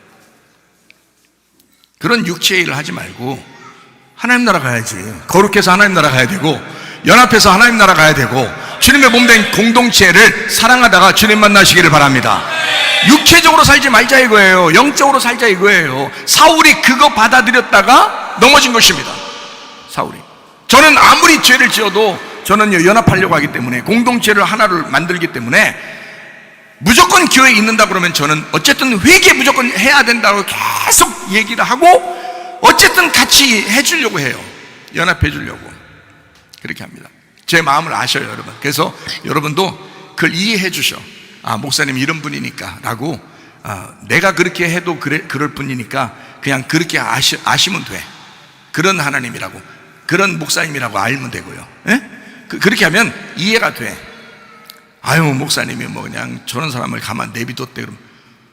[SPEAKER 1] 그런 육체의 일을 하지 말고 하나님 나라 가야지. 거룩해서 하나님 나라 가야 되고, 연합해서 하나님 나라 가야 되고, 주님의 몸된 공동체를 사랑하다가 주님 만나시기를 바랍니다. 육체적으로 살지 말자 이거예요. 영적으로 살자 이거예요. 사울이 그거 받아들였다가 넘어진 것입니다. 사울이. 저는 아무리 죄를 지어도 저는요, 연합하려고 하기 때문에, 공동체를 하나를 만들기 때문에 무조건 교회에 있는다 그러면 저는 어쨌든 회개 무조건 해야 된다고 계속 얘기를 하고 어쨌든 같이 해주려고 해요. 연합해 주려고 그렇게 합니다. 제 마음을 아셔요, 여러분. 그래서 여러분도 그걸 이해해 주셔. 목사님 이런 분이니까 라고, 내가 그렇게 해도 그럴 뿐이니까 그냥 그렇게 아시면 돼. 그런 하나님이라고, 그런 목사님이라고 알면 되고요. 그렇게 하면 이해가 돼. 목사님이 뭐 그냥 저런 사람을 가만 내비뒀대. 그럼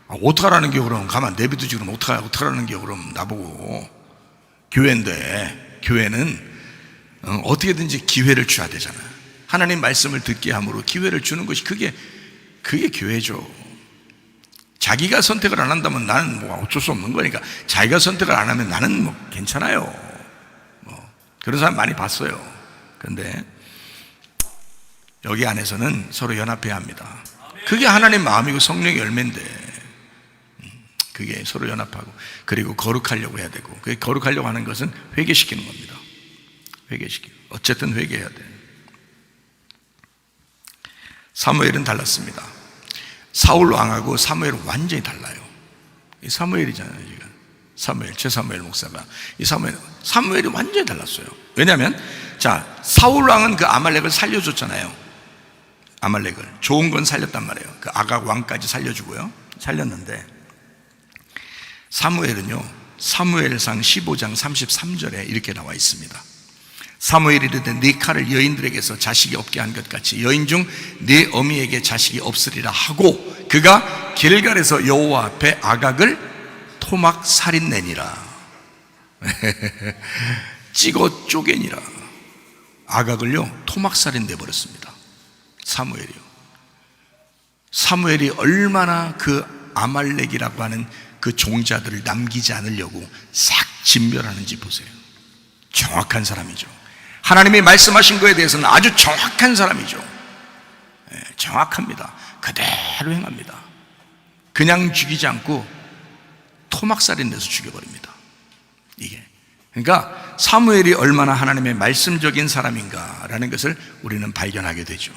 [SPEAKER 1] 어떡하라는 게, 그럼 가만 내비두지. 그럼 어떡하라는 게, 그럼 나보고. 교회인데, 교회는 어떻게든지 기회를 줘야 되잖아. 하나님 말씀을 듣게 함으로 기회를 주는 것이 그게 교회죠. 자기가 선택을 안 한다면 나는 뭐 어쩔 수 없는 거니까, 자기가 선택을 안 하면 나는 뭐 괜찮아요. 뭐 그런 사람 많이 봤어요. 그런데 여기 안에서는 서로 연합해야 합니다. 그게 하나님 마음이고 성령의 열매인데, 그게 서로 연합하고, 그리고 거룩하려고 해야 되고, 그 거룩하려고 하는 것은 회개시키는 겁니다. 회개시키고, 어쨌든 회개해야 돼요. 사무엘은 달랐습니다. 사울 왕하고 사무엘은 완전히 달라요. 이 사무엘이잖아요, 지금. 사무엘, 최사무엘 목사가. 이 사무엘이 완전히 달랐어요. 왜냐하면, 자, 사울 왕은 그 아말렉을 살려줬잖아요. 아말렉을. 좋은 건 살렸단 말이에요. 그 아각 왕까지 살려주고요. 살렸는데, 사무엘은요, 사무엘상 15장 33절에 이렇게 나와 있습니다. 사무엘이 이르되 네 칼을 여인들에게서 자식이 없게 한 것 같이 여인 중 네 어미에게 자식이 없으리라 하고 그가 길갈에서 여호와 앞에 아각을 토막 살인내니라. 찍어 쪼개니라. 아각을요 토막 살인내 버렸습니다. 사무엘이요. 사무엘이 얼마나 그 아말렉이라고 하는 그 종자들을 남기지 않으려고 싹 진멸하는지 보세요. 정확한 사람이죠. 하나님이 말씀하신 것에 대해서는 아주 정확한 사람이죠. 정확합니다. 그대로 행합니다. 그냥 죽이지 않고 토막살인 내서 죽여버립니다. 이게 그러니까 사무엘이 얼마나 하나님의 말씀적인 사람인가라는 것을 우리는 발견하게 되죠.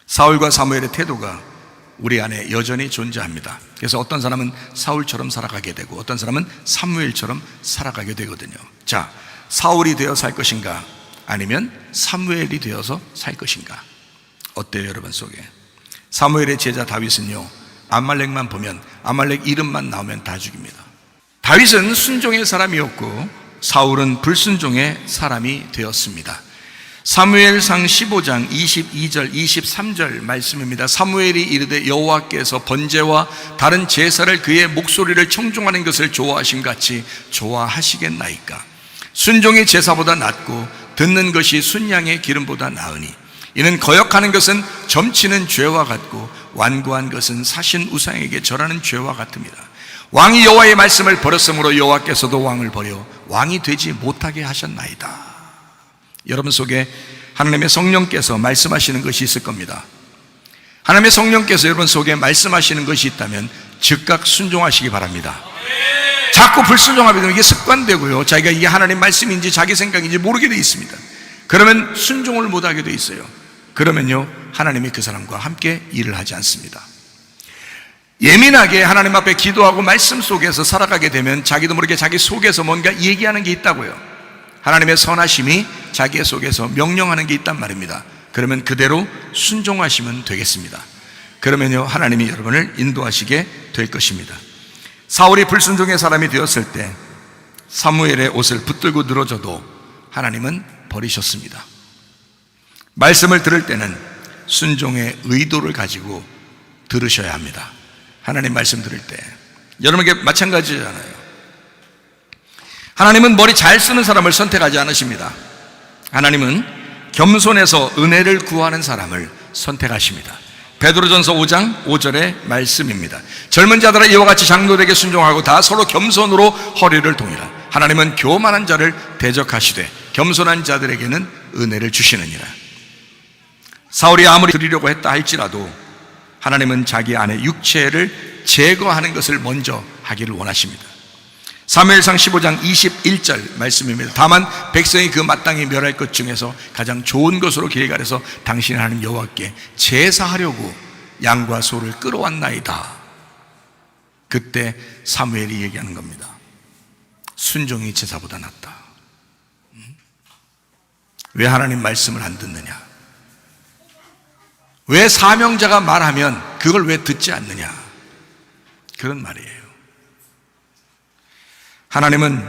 [SPEAKER 1] 사울과 사무엘의 태도가 우리 안에 여전히 존재합니다. 그래서 어떤 사람은 사울처럼 살아가게 되고 어떤 사람은 사무엘처럼 살아가게 되거든요. 자, 사울이 되어 살 것인가 아니면 사무엘이 되어서 살 것인가? 어때요, 여러분 속에? 사무엘의 제자 다윗은요, 아말렉만 보면, 아말렉 이름만 나오면 다 죽입니다. 다윗은 순종의 사람이었고 사울은 불순종의 사람이 되었습니다. 사무엘상 15장 22절 23절 말씀입니다. 사무엘이 이르되 여호와께서 번제와 다른 제사를 그의 목소리를 청종하는 것을 좋아하신 같이 좋아하시겠나이까? 순종이 제사보다 낫고 듣는 것이 순양의 기름보다 나으니 이는 거역하는 것은 점치는 죄와 같고 완고한 것은 사신 우상에게 절하는 죄와 같습니다. 왕이 여호와의 말씀을 버렸으므로 여호와께서도 왕을 버려 왕이 되지 못하게 하셨나이다. 여러분 속에 하나님의 성령께서 말씀하시는 것이 있을 겁니다. 하나님의 성령께서 여러분 속에 말씀하시는 것이 있다면 즉각 순종하시기 바랍니다. 자꾸 불순종하게 되면 이게 습관되고요, 자기가 이게 하나님 말씀인지 자기 생각인지 모르게 돼 있습니다. 그러면 순종을 못하게 돼 있어요. 그러면요 하나님이 그 사람과 함께 일을 하지 않습니다. 예민하게 하나님 앞에 기도하고 말씀 속에서 살아가게 되면 자기도 모르게 자기 속에서 뭔가 얘기하는 게 있다고요. 하나님의 선하심이 자기 속에서 명령하는 게 있단 말입니다. 그러면 그대로 순종하시면 되겠습니다. 그러면요 하나님이 여러분을 인도하시게 될 것입니다. 사울이 불순종의 사람이 되었을 때 사무엘의 옷을 붙들고 늘어져도 하나님은 버리셨습니다. 말씀을 들을 때는 순종의 의도를 가지고 들으셔야 합니다. 하나님 말씀 들을 때 여러분에게 마찬가지잖아요. 하나님은 머리 잘 쓰는 사람을 선택하지 않으십니다. 하나님은 겸손해서 은혜를 구하는 사람을 선택하십니다. 베드로전서 5장 5절의 말씀입니다. 젊은 자들아 이와 같이 장로들에게 순종하고 다 서로 겸손으로 허리를 동이라. 하나님은 교만한 자를 대적하시되 겸손한 자들에게는 은혜를 주시느니라. 사울이 아무리 드리려고 했다 할지라도 하나님은 자기 안에 육체를 제거하는 것을 먼저 하기를 원하십니다. 사무엘상 15장 21절 말씀입니다. 다만 백성이 그 마땅히 멸할 것 중에서 가장 좋은 것으로 길갈에서 당신 하나님 여호와께 제사하려고 양과 소를 끌어왔나이다. 그때 사무엘이 얘기하는 겁니다. 순종이 제사보다 낫다. 왜 하나님 말씀을 안 듣느냐? 왜 사명자가 말하면 그걸 왜 듣지 않느냐? 그런 말이에요. 하나님은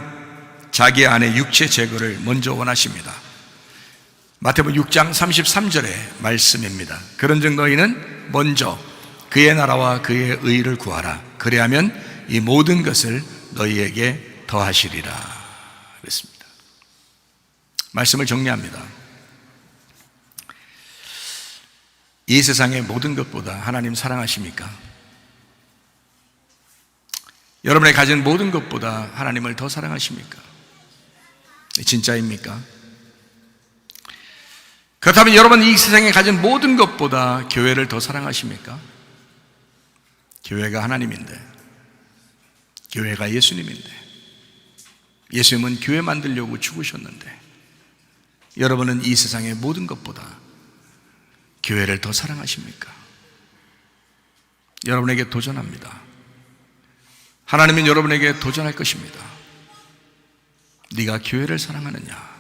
[SPEAKER 1] 자기 안에 육체 제거를 먼저 원하십니다. 마태복음 6장 33절의 말씀입니다. 그런즉 너희는 먼저 그의 나라와 그의 의를 구하라. 그리하면 이 모든 것을 너희에게 더하시리라 그랬습니다. 말씀을 정리합니다. 이 세상의 모든 것보다 하나님 사랑하십니까? 여러분이 가진 모든 것보다 하나님을 더 사랑하십니까? 진짜입니까? 그렇다면 여러분 이 세상에 가진 모든 것보다 교회를 더 사랑하십니까? 교회가 하나님인데 교회가 예수님인데, 예수님은 교회 만들려고 죽으셨는데, 여러분은 이 세상의 모든 것보다 교회를 더 사랑하십니까? 여러분에게 도전합니다. 하나님은 여러분에게 도전할 것입니다. 네가 교회를 사랑하느냐?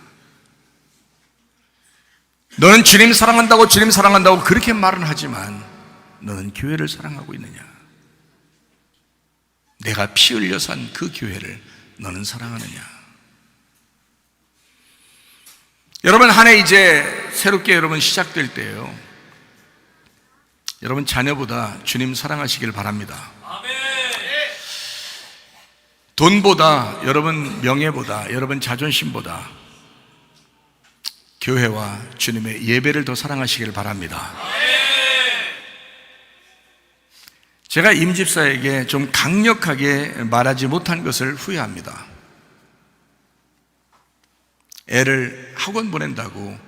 [SPEAKER 1] 너는 주님 사랑한다고 그렇게 말은 하지만 너는 교회를 사랑하고 있느냐? 내가 피 흘려 산 그 교회를 너는 사랑하느냐? 여러분, 한 해 이제 새롭게 여러분 시작될 때예요. 여러분 자녀보다 주님 사랑하시길 바랍니다. 돈보다, 여러분 명예보다, 여러분 자존심보다 교회와 주님의 예배를 더 사랑하시길 바랍니다. 제가 임집사에게 좀 강력하게 말하지 못한 것을 후회합니다. 애를 학원 보낸다고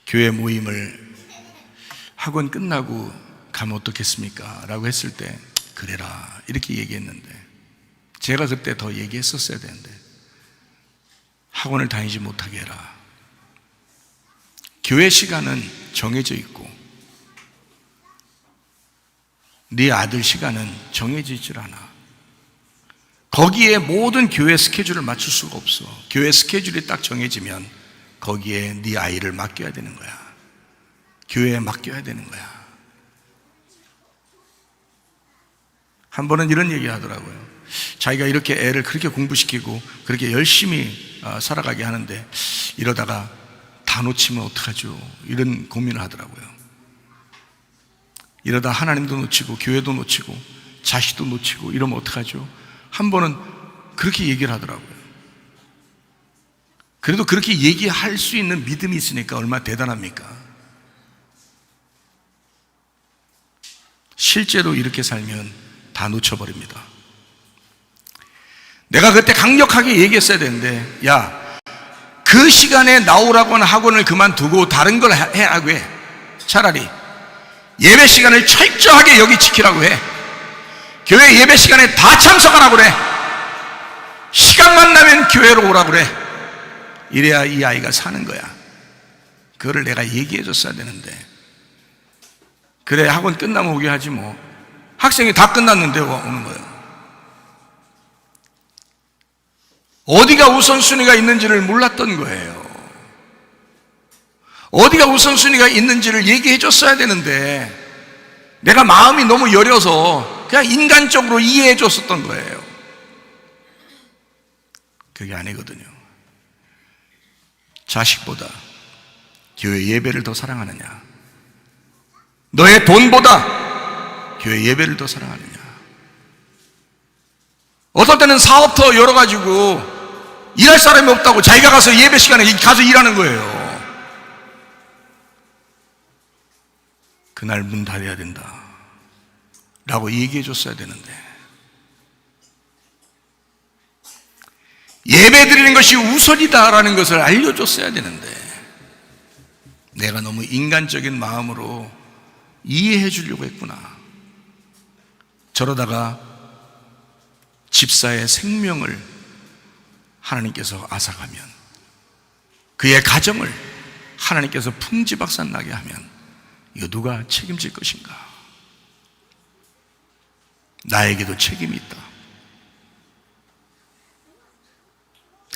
[SPEAKER 1] 교회 모임을 학원 끝나고 가면 어떻겠습니까? 라고 했을 때 그래라 이렇게 얘기했는데, 제가 그때 더 얘기했었어야 되는데 학원을 다니지 못하게 해라. 교회 시간은 정해져 있고 네 아들 시간은 정해져 있질 않아. 거기에 모든 교회 스케줄을 맞출 수가 없어. 교회 스케줄이 딱 정해지면 거기에 네 아이를 맡겨야 되는 거야. 교회에 맡겨야 되는 거야. 한 번은 이런 얘기 하더라고요. 자기가 이렇게 애를 그렇게 공부시키고 그렇게 열심히 살아가게 하는데 이러다가 다 놓치면 어떡하죠? 이런 고민을 하더라고요. 이러다 하나님도 놓치고 교회도 놓치고 자식도 놓치고 이러면 어떡하죠? 한 번은 그렇게 얘기를 하더라고요. 그래도 그렇게 얘기할 수 있는 믿음이 있으니까 얼마나 대단합니까? 실제로 이렇게 살면 다 놓쳐버립니다. 내가 그때 강력하게 얘기했어야 되는데, 야, 그 시간에 나오라고 하는 학원을 그만두고 다른 걸 해라고 해. 차라리 예배 시간을 철저하게 여기 지키라고 해. 교회 예배 시간에 다 참석하라고 그래. 시간만 나면 교회로 오라고 그래. 이래야 이 아이가 사는 거야. 그거를 내가 얘기해 줬어야 되는데, 그래 학원 끝나면 오게 하지 뭐. 학생이 다 끝났는데 오는 거예요. 어디가 우선순위가 있는지를 몰랐던 거예요. 어디가 우선순위가 있는지를 얘기해 줬어야 되는데 내가 마음이 너무 여려서 그냥 인간적으로 이해해 줬었던 거예요. 그게 아니거든요. 자식보다 교회 예배를 더 사랑하느냐? 너의 돈보다 교회 예배를 더 사랑하느냐? 어떨 때는 사업터 열어가지고 일할 사람이 없다고 자기가 가서 예배 시간에 가서 일하는 거예요. 그날 문 닫아야 된다 라고 얘기해 줬어야 되는데, 예배 드리는 것이 우선이다라는 것을 알려줬어야 되는데 내가 너무 인간적인 마음으로 이해해 주려고 했구나. 저러다가 집사의 생명을 하나님께서 앗아가면, 그의 가정을 하나님께서 풍지박산나게 하면 이거 누가 책임질 것인가? 나에게도 책임이 있다.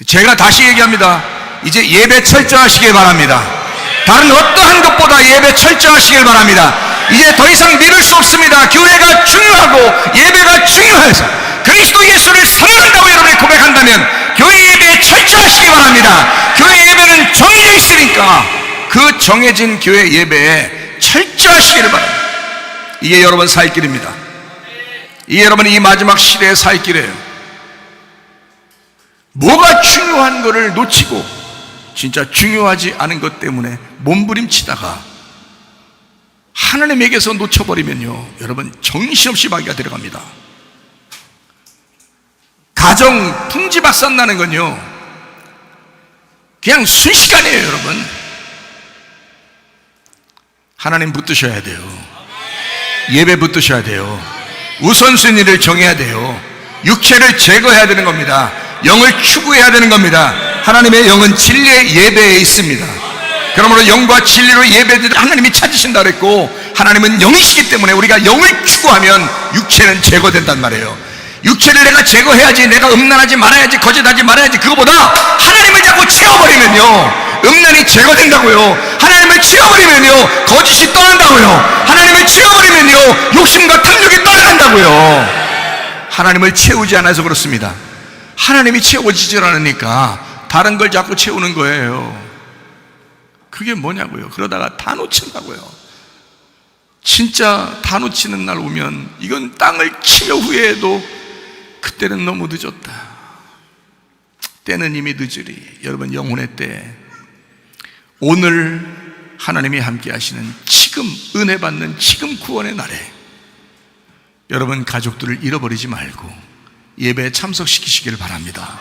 [SPEAKER 1] 제가 다시 얘기합니다. 이제 예배 철저하시길 바랍니다. 다른 어떠한 것보다 예배 철저하시길 바랍니다. 이제 더 이상 미룰 수 없습니다. 교회가 중요하고 예배가 중요해서 그리스도 예수를 사랑한다고 여러분이 고백한다면 교회 예배에 철저하시기 바랍니다. 교회 예배는 정해져 있으니까 그 정해진 교회 예배에 철저하시기를 바랍니다. 이게 여러분 살 길입니다. 이게 여러분 이 마지막 시대의 살 길이에요. 뭐가 중요한 것을 놓치고 진짜 중요하지 않은 것 때문에 몸부림치다가 하나님에게서 놓쳐버리면요, 여러분 정신없이 마귀가 들어갑니다. 가정 풍지박산 나는 건요 그냥 순식간이에요. 여러분 하나님 붙드셔야 돼요. 예배 붙드셔야 돼요. 우선순위를 정해야 돼요. 육체를 제거해야 되는 겁니다. 영을 추구해야 되는 겁니다. 하나님의 영은 진리의 예배에 있습니다. 그러므로 영과 진리로 예배드려 하나님이 찾으신다 그랬고, 하나님은 영이시기 때문에 우리가 영을 추구하면 육체는 제거된단 말이에요. 육체를 내가 제거해야지, 내가 음란하지 말아야지, 거짓하지 말아야지, 그거보다 하나님을 자꾸 채워버리면요, 음란이 제거된다고요. 하나님을 채워버리면요, 거짓이 떠난다고요. 하나님을 채워버리면요, 욕심과 탐욕이 떠나간다고요. 하나님을 채우지 않아서 그렇습니다. 하나님이 채워지질 않으니까 다른 걸 자꾸 채우는 거예요. 그게 뭐냐고요. 그러다가 다 놓친다고요. 진짜 다 놓치는 날 오면 이건 땅을 치며 후회해도 그때는 너무 늦었다. 때는 이미 늦으리. 여러분, 영혼의 때, 오늘 하나님이 함께 하시는 지금 은혜 받는 지금 구원의 날에 여러분 가족들을 잃어버리지 말고 예배에 참석시키시기를 바랍니다.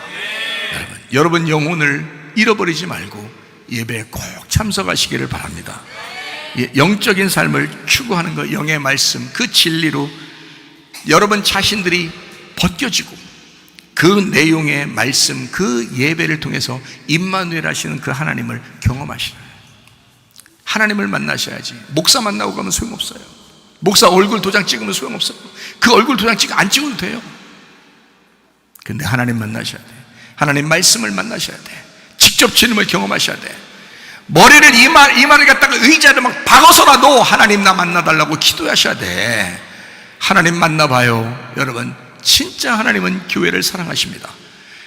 [SPEAKER 1] 여러분 영혼을 잃어버리지 말고 예배에 꼭 참석하시기를 바랍니다. 영적인 삶을 추구하는 것, 영의 말씀, 그 진리로 여러분 자신들이 벗겨지고 그 내용의 말씀, 그 예배를 통해서 임마누엘 하시는 그 하나님을 경험하시는, 하나님을 만나셔야지. 목사 만나고 가면 소용없어요. 목사 얼굴 도장 찍으면 소용없어요. 그 얼굴 도장 안 찍어도 돼요. 근데 하나님 만나셔야 돼. 하나님 말씀을 만나셔야 돼. 직접 주님을 경험하셔야 돼. 머리를 이마를 갖다가 의자를 막 박아서라도 하나님 나 만나달라고 기도하셔야 돼. 하나님 만나봐요. 여러분, 진짜 하나님은 교회를 사랑하십니다.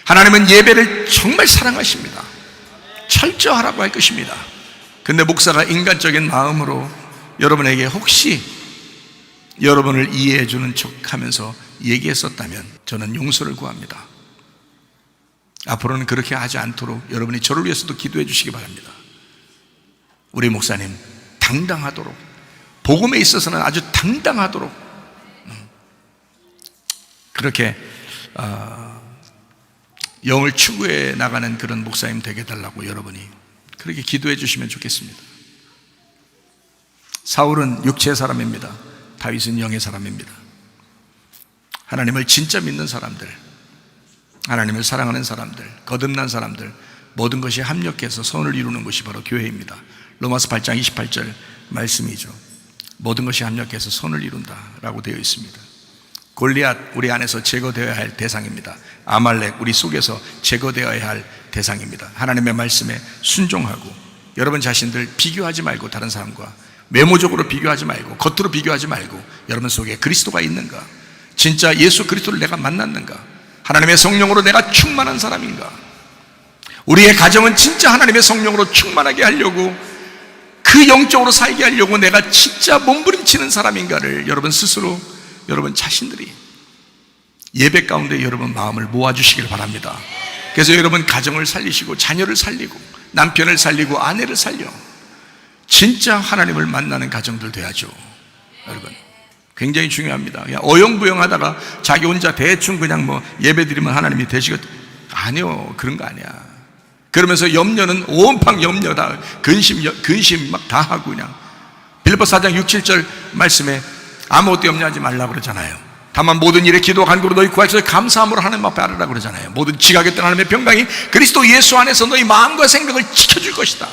[SPEAKER 1] 하나님은 예배를 정말 사랑하십니다. 철저하라고 할 것입니다. 근데 목사가 인간적인 마음으로 여러분에게 혹시 여러분을 이해해 주는 척 하면서 얘기했었다면 저는 용서를 구합니다. 앞으로는 그렇게 하지 않도록 여러분이 저를 위해서도 기도해 주시기 바랍니다. 우리 목사님 당당하도록, 복음에 있어서는 아주 당당하도록 그렇게 영을 추구해 나가는 그런 목사님 되게 해달라고 여러분이 그렇게 기도해 주시면 좋겠습니다. 사울은 육체의 사람입니다. 다윗은 영의 사람입니다. 하나님을 진짜 믿는 사람들, 하나님을 사랑하는 사람들, 거듭난 사람들, 모든 것이 합력해서 선을 이루는 것이 바로 교회입니다. 로마서 8장 28절 말씀이죠. 모든 것이 합력해서 선을 이룬다라고 되어 있습니다. 골리앗 우리 안에서 제거되어야 할 대상입니다. 아말렉 우리 속에서 제거되어야 할 대상입니다. 하나님의 말씀에 순종하고 여러분 자신들 비교하지 말고, 다른 사람과 외모적으로 비교하지 말고, 겉으로 비교하지 말고, 여러분 속에 그리스도가 있는가, 진짜 예수 그리스도를 내가 만났는가, 하나님의 성령으로 내가 충만한 사람인가, 우리의 가정은 진짜 하나님의 성령으로 충만하게 하려고, 그 영적으로 살게 하려고 내가 진짜 몸부림치는 사람인가를 여러분 스스로, 여러분 자신들이 예배 가운데 여러분 마음을 모아주시길 바랍니다. 그래서 여러분 가정을 살리시고 자녀를 살리고 남편을 살리고 아내를 살려 진짜 하나님을 만나는 가정들 돼야죠. 여러분 굉장히 중요합니다. 그냥 어영부영하다가 자기 혼자 대충 그냥 뭐 예배 드리면 하나님이 되시겠다, 아니요, 그런 거 아니야. 그러면서 염려는 온팡 염려다, 근심 막 다 하고 그냥. 빌립보서 4장 6, 7절 말씀에 아무것도 염려하지 말라고 그러잖아요. 다만 모든 일에 기도와 간구로 너희 구하시서 감사함으로 하나님 앞에 아뢰라고 그러잖아요. 모든 지각했던 하나님의 평강이 그리스도 예수 안에서 너희 마음과 생각을 지켜줄 것이다.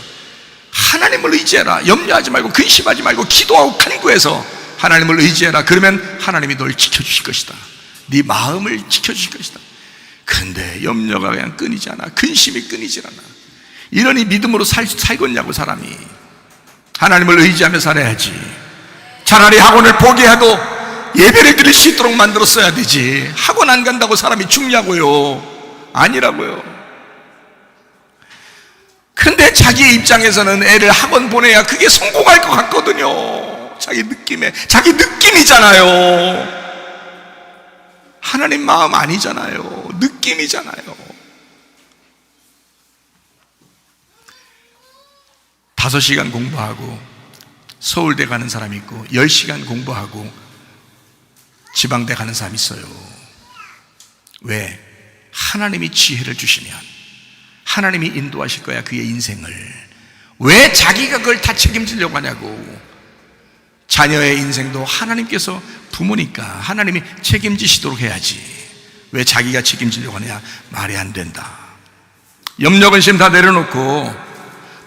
[SPEAKER 1] 하나님을 의지해라. 염려하지 말고 근심하지 말고 기도하고 간구해서 하나님을 의지해라. 그러면 하나님이 널 지켜주실 것이다. 네 마음을 지켜주실 것이다. 근데 염려가 그냥 끊이지 않아. 근심이 끊이질 않아. 이러니 믿음으로 살겠냐고. 사람이 하나님을 의지하며 살아야지. 차라리 학원을 포기해도 예배를 드릴 수 있도록 만들었어야 되지. 학원 안 간다고 사람이 죽냐고요? 아니라고요. 그런데 자기의 입장에서는 애를 학원 보내야 그게 성공할 것 같거든요. 자기 느낌이잖아요. 하나님 마음 아니잖아요. 느낌이잖아요. 5시간 공부하고 서울대 가는 사람이 있고 10시간 공부하고 지방대 가는 사람이 있어요. 왜? 하나님이 지혜를 주시면 하나님이 인도하실 거야, 그의 인생을. 왜 자기가 그걸 다 책임지려고 하냐고. 자녀의 인생도 하나님께서 부모니까 하나님이 책임지시도록 해야지. 왜 자기가 책임지려고 하냐? 말이 안 된다. 염려 근심 다 내려놓고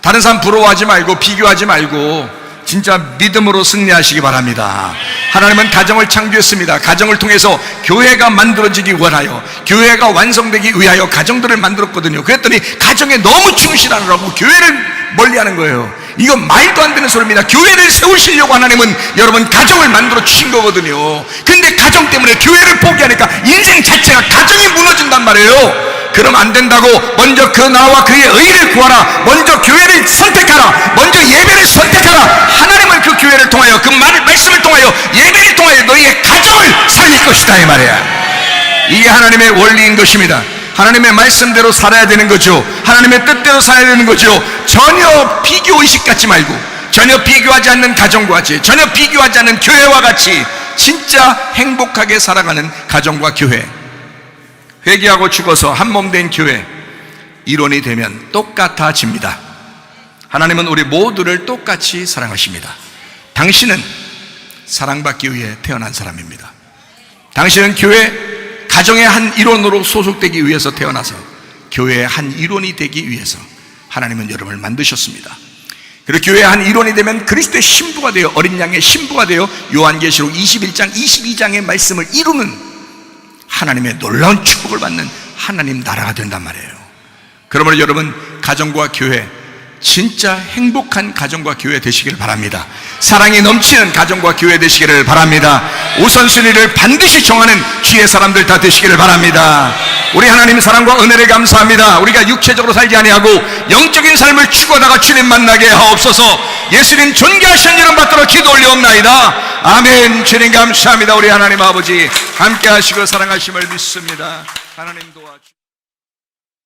[SPEAKER 1] 다른 사람 부러워하지 말고 비교하지 말고 진짜 믿음으로 승리하시기 바랍니다. 하나님은 가정을 창조했습니다. 가정을 통해서 교회가 만들어지기 원하여, 교회가 완성되기 위하여 가정들을 만들었거든요. 그랬더니 가정에 너무 충실하느라고 교회를 멀리하는 거예요. 이건 말도 안 되는 소리입니다. 교회를 세우시려고 하나님은 여러분 가정을 만들어 주신 거거든요. 근데 가정 때문에 교회를 포기하니까 인생 자체가 가정이 무너진단 말이에요. 그럼 안 된다고 먼저 그 나와 그의 의를 구하라. 먼저 교회를 선택하라. 먼저 예배를 선택하라. 하나님은 그 교회를 통하여, 그 말씀을 통하여, 예배를 통하여 너희의 가정을 살릴 것이다 이 말이야. 이게 하나님의 원리인 것입니다. 하나님의 말씀대로 살아야 되는 거죠. 하나님의 뜻대로 살아야 되는 거죠. 전혀 비교의식 갖지 말고, 전혀 비교하지 않는 가정과 같이, 전혀 비교하지 않는 교회와 같이 진짜 행복하게 살아가는 가정과 교회, 회개하고 죽어서 한 몸 된 교회, 이론이 되면 똑같아집니다. 하나님은 우리 모두를 똑같이 사랑하십니다. 당신은 사랑받기 위해 태어난 사람입니다. 당신은 교회, 가정의 한 일원으로 소속되기 위해서 태어나서 교회의 한 일원이 되기 위해서 하나님은 여러분을 만드셨습니다. 그리고 교회의 한 일원이 되면 그리스도의 신부가 되어, 어린 양의 신부가 되어 요한계시록 21장 22장의 말씀을 이루는 하나님의 놀라운 축복을 받는 하나님 나라가 된단 말이에요. 그러므로 여러분, 가정과 교회, 진짜 행복한 가정과 교회 되시기를 바랍니다. 사랑이 넘치는 가정과 교회 되시기를 바랍니다. 우선순위를 반드시 정하는 주의 사람들 다 되시기를 바랍니다. 우리 하나님 사랑과 은혜를 감사합니다. 우리가 육체적으로 살지 아니하고 영적인 삶을 추구하다가 주님 만나게 하옵소서. 예수님 존귀하신 이름 받들어 기도 올리옵나이다. 아멘. 주님 감사합니다. 우리 하나님 아버지 함께 하시고 사랑하심을 믿습니다. 하나님 도와주